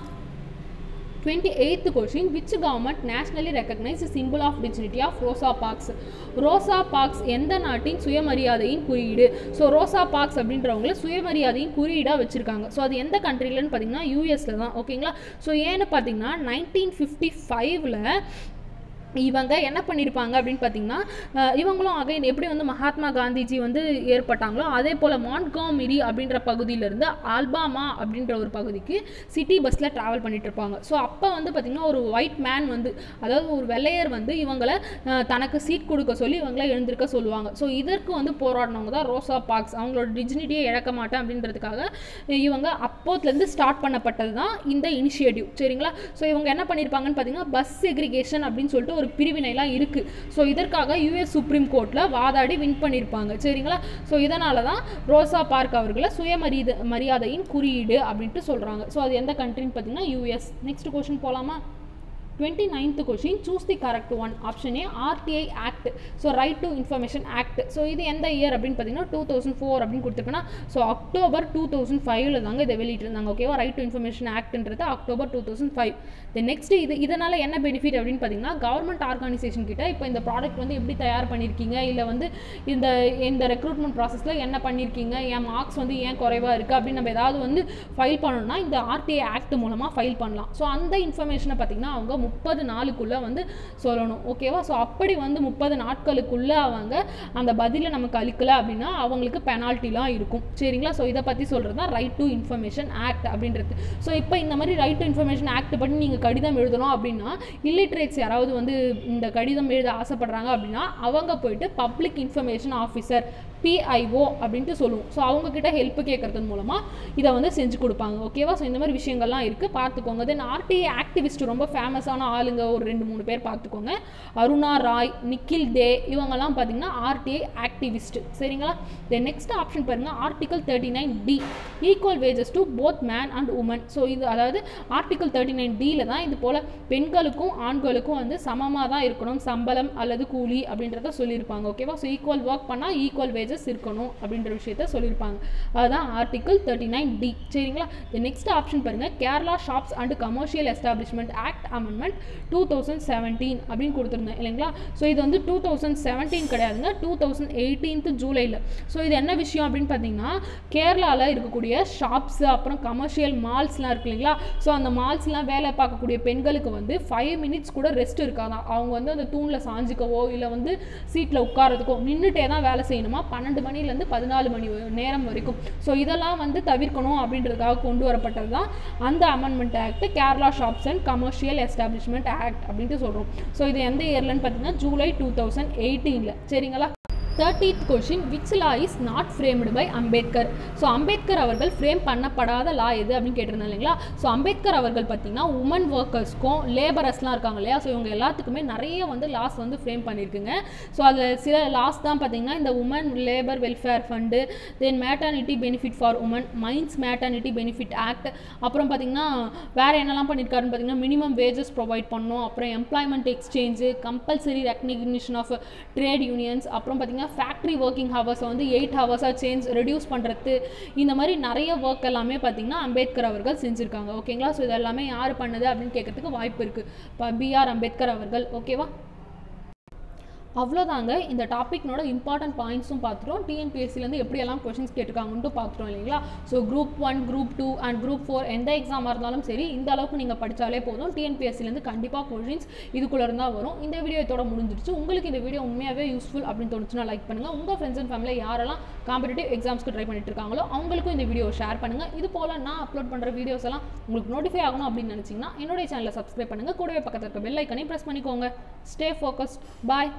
28th question, which government nationally recognized the symbol of dignity of Rosa Parks? Rosa parks எந்த நாட்டின் சுயமரியாதையின் குறியீடு? ஸோ ரோசா பார்க்ஸ் அப்படின்றவங்கள சுயமரியாதையின் குறியீடாக வச்சுருக்காங்க. ஸோ அது எந்த கண்ட்ரிலன்னு பார்த்தீங்கன்னா யூஎஸில் தான். ஓகேங்களா? ஸோ ஏன்னு பார்த்தீங்கன்னா 1955ல் இவங்க என்ன பண்ணியிருப்பாங்க அப்படின்னு பார்த்தீங்கன்னா, இவங்களும் அகைன் எப்படி வந்து மகாத்மா காந்திஜி வந்து ஏற்பட்டாங்களோ அதே போல் மாண்ட்காமெரி அப்படின்ற பகுதியிலேருந்து ஆல்பாமா அப்படின்ற ஒரு பகுதிக்கு சிட்டி பஸ்ஸில் ட்ராவல் பண்ணிட்டு இருப்பாங்க. ஸோ அப்போ வந்து பார்த்திங்கன்னா ஒரு ஒயிட் மேன் வந்து, அதாவது ஒரு வெள்ளையர் வந்து இவங்களை தனக்கு சீட் கொடுக்க சொல்லி இவங்களை எழுந்திருக்க சொல்லுவாங்க. ஸோ இதற்கு வந்து போராடினவங்க தான் ரோசா பார்க்ஸ். அவங்களோட டிக்னிட்டியை இழக்க மாட்டேன் அப்படின்றதுக்காக இவங்க அப்போத்துலேருந்து ஸ்டார்ட் பண்ணப்பட்டது தான் இந்த இனிஷியேட்டிவ். சரிங்களா? ஸோ இவங்க என்ன பண்ணியிருப்பாங்கன்னு பார்த்தீங்கன்னா பஸ் செக்ரிகேஷன் அப்படின்னு சொல்லிட்டு ஒரு பிரிவினைலாம் இருக்குது. ஸோ இதற்காக யூஎஸ் சுப்ரீம் கோர்ட்டில் வாதாடி வின் பண்ணியிருப்பாங்க. சரிங்களா? ஸோ இதனால தான் ரோசா பார்க் அவர்களை சுயமரியாதையின் குறியீடு அப்படின்ட்டு சொல்கிறாங்க. ஸோ அது எந்த கண்ட்ரின்னு பார்த்தீங்கன்னா யூஎஸ். நெக்ஸ்ட் கொஸ்டின் போகலாமா? 29th question, choose the correct one. Option A, RTI Act. So Right to Information Act. So இது எந்த இயர் அப்படின்னு பார்த்தீங்கன்னா 2004 அப்படின்னு கொடுத்துருக்கேன்னா, ஸோ அக்டோபர் 2005 தாங்க இதை வெளியிட்டிருந்தாங்க. ஓகேவா? ரைட் டு இன்ஃபர்மேஷன் ஆக்ட்ன்றது அக்டோபர் 2005. நெக்ஸ்ட் இதனால் என்ன பெனிஃபிட் அப்படின்னு பார்த்தீங்கன்னா, கவர்மெண்ட் ஆர்கனைசேஷன் கிட்ட இப்போ இந்த ப்ராடக்ட் வந்து எப்படி தயார் பண்ணியிருக்கீங்க, இல்லை வந்து இந்த ரெக்ரூட்மெண்ட் ப்ராசஸில் என்ன பண்ணியிருக்கீங்க, என் மார்க்ஸ் வந்து ஏன் குறைவாக இருக்குது அப்படின்னு நம்ம ஏதாவது வந்து ஃபைல் பண்ணணும்னா இந்த RTI ஆக்ட் மூலமாக ஃபைல் பண்ணலாம். ஸோ அந்த இன்ஃபர்மேஷனை பார்த்தீங்கன்னா அவங்க 30 நாளுக்குள்ளே வந்து சொல்லணும். ஓகேவா? ஸோ அப்படி வந்து 30 நாட்களுக்குள்ளே அவங்க அந்த பதிலை நமக்கு அளிக்கலை அப்படின்னா அவங்களுக்கு பெனால்ட்டிலாம் இருக்கும். சரிங்களா? ஸோ இதை பற்றி சொல்கிறது தான் ரைட் டு இன்ஃபர்மேஷன் ஆக்ட் அப்படின்றது. ஸோ இப்போ இந்த மாதிரி ரைட் டு இன்ஃபர்மேஷன் ஆக்ட் பண்ணி நீங்கள் கடிதம் எழுதணும் அப்படின்னா, இல்லிட்ரேட்ஸ் யாராவது வந்து இந்த கடிதம் எழுத ஆசைப்படுறாங்க அப்படின்னா அவங்க போயிட்டு பப்ளிக் இன்ஃபர்மேஷன் ஆஃபீஸர் PIO அப்படின்ட்டு சொல்லுவோம். ஸோ அவங்கக்கிட்ட ஹெல்ப் கேட்கறது மூலமாக இதை வந்து செஞ்சு கொடுப்பாங்க. ஓகேவா? ஸோ இந்த மாதிரி விஷயங்கள்லாம் இருக்குது, பார்த்துக்கோங்க. தென் RTI ஆக்டிவிஸ்ட் ரொம்ப ஃபேமஸான ஆளுங்க ஒரு 2-3 பேர் பார்த்துக்கோங்க. அருணா ராய், நிக்கில் தே, இவங்கெல்லாம் பார்த்தீங்கன்னா RTI ஆக்டிவிஸ்ட். சரிங்களா? தென் நெக்ஸ்ட் ஆப்ஷன் பாருங்கள், article 39D, equal wages to both man and woman. So இது அதாவது ஆர்டிகல் 39Dயில் தான் இது போல் பெண்களுக்கும் ஆண்களுக்கும் வந்து சமமாக தான் இருக்கணும் சம்பளம் அல்லது கூலி அப்படின்றத சொல்லியிருப்பாங்க. ஓகேவா? ஸோ ஈக்குவல் ஒர்க் பண்ணால் ஈக்குவல் வேஜஸ் இருக்கணும் அப்படின்ற விஷயத்த சொல்லியிருப்பாங்க. அதுதான் ஆர்டிகல் 39D. சரிங்களா? நெக்ஸ்ட் ஆப்ஷன் பாருங்க, Kerala shops and commercial establishment act amendment 2017 அப்படின்னு கொடுத்துருந்தேன் இல்லைங்களா? ஸோ இது வந்து 2017 கிடையாதுங்க, 2018 ஜூலையில். ஸோ இது என்ன விஷயம் அப்படின்னு பார்த்தீங்கன்னா, கேரளாவில் இருக்கக்கூடிய ஷாப்ஸ் அப்புறம் கமர்ஷியல் மால்ஸ்லாம் இருக்கு இல்லைங்களா? ஸோ அந்த மால்ஸ்லாம் வேலை பார்க்கக்கூடிய பெண்களுக்கு வந்து 5 மினிட்ஸ் கூட ரெஸ்ட் இருக்காதான். அவங்க வந்து அந்த தூணில் சாஞ்சிக்கவோ இல்லை வந்து சீட்டில் உட்காரதுக்கோ நின்றுட்டே தான் வேலை செய்யணுமா 12 மணிலேருந்து 14 மணி நேரம் வரைக்கும். ஸோ இதெல்லாம் வந்து தவிர்க்கணும் அப்படின்றதுக்காக கொண்டு வரப்பட்டது தான் அந்த amendment act, Kerala shops and commercial establishment act அப்படின்ட்டு சொல்கிறோம். ஸோ இது எந்த இயர்லன்னு பார்த்தீங்கன்னா ஜூலை 2018. சரிங்களா? 30th question, which law is not framed by Ambedkar? So Ambedkar அவர்கள் ஃப்ரேம் பண்ணப்படாத லா எது அப்படின்னு கேட்டிருந்தேன் இல்லைங்களா? ஸோ அம்பேத்கர் அவர்கள் பார்த்தீங்கன்னா உமன் ஒர்க்கர்ஸ்க்கும் லேபரர்ஸ்லாம் இருக்காங்க இல்லையா? ஸோ இவங்க எல்லாத்துக்குமே நிறைய வந்து லாஸ் வந்து ஃப்ரேம் பண்ணியிருக்குங்க. ஸோ அதில் சில லாஸ் தான் பார்த்தீங்கன்னா இந்த woman labour welfare fund, then maternity benefit for woman, means maternity benefit act, அப்புறம் பார்த்தீங்கன்னா வேறு என்னெல்லாம் பண்ணியிருக்காருன்னு பார்த்தீங்கன்னா மினிமம் வேஜஸ் ப்ரொவைட் பண்ணணும், அப்புறம் employment exchange, compulsory recognition of trade unions, அப்புறம் பார்த்தீங்கன்னா ஃபேக்ட்ரி ஒர்க்கிங் ஹவர்ஸை வந்து 8 ஹவர்ஸாக ரெடியூஸ் பண்ணுறது, இந்த மாதிரி நிறைய ஒர்க் எல்லாமே பார்த்தீங்கன்னா அம்பேத்கர் அவர்கள் செஞ்சுருக்காங்க. ஓகேங்களா? ஸோ இதெல்லாமே யார் பண்ணுது அப்படின்னு கேட்கறதுக்கு வாய்ப்பு இருக்குது, இப்போ BR அம்பேத்கர் அவர்கள். ஓகேவா? அவ்வளோதாங்க. இந்த டாப்பிக்னோட இம்பார்ட்டன்ட் பாயிண்ட்ஸும் பார்த்துட்டோம், டிஎன்பிஎஸ்சிலேருந்து எப்படியெல்லாம் கொஷின்ஸ் கேட்டிருக்காங்கன்ட்டு பார்த்துட்டோம் இல்லைங்களா? So Group 1, Group 2 and Group 4 எந்த எக்ஸாமாக இருந்தாலும் சரி இந்த அளவுக்கு நீங்கள் படித்தாலே போதும், டிஎன்பிஎஸ்சிலேருந்து கண்டிப்பாக கொஷின்ஸ் இதுக்குள்ளே இருந்தால் வரும். இந்த வீடியோ இதோட முடிஞ்சிருச்சு. உங்களுக்கு இந்த வீடியோ உண்மையாகவே யூஸ்ஃபுல் அப்படின்னு தோணுச்சுன்னா லைக் பண்ணுங்கள். உங்கள் ஃப்ரெண்ட்ஸ் அண்ட் ஃபேமிலியில் யாரெல்லாம் காம்படிட்டிவ் எக்ஸாம்ஸ்க்கு ட்ரை பண்ணிட்டு இருக்காங்களோ அவங்களுக்கும் இந்த வீடியோ ஷேர் பண்ணுங்கள். இது போல் நான் அப்லோட் பண்ணுற வீடியோஸ் எல்லாம் உங்களுக்கு நோட்டிஃபை ஆகணும் அப்படின்னு நினச்சிங்கன்னா என்னுடைய சேனலை சப்ஸ்கிரைப் பண்ணுங்கள். கூடவே பக்கத்தில் இருக்க பெல் ஐக்கனையும் ப்ரெஸ் பண்ணிக்கோங்க. Stay focused. பாய்.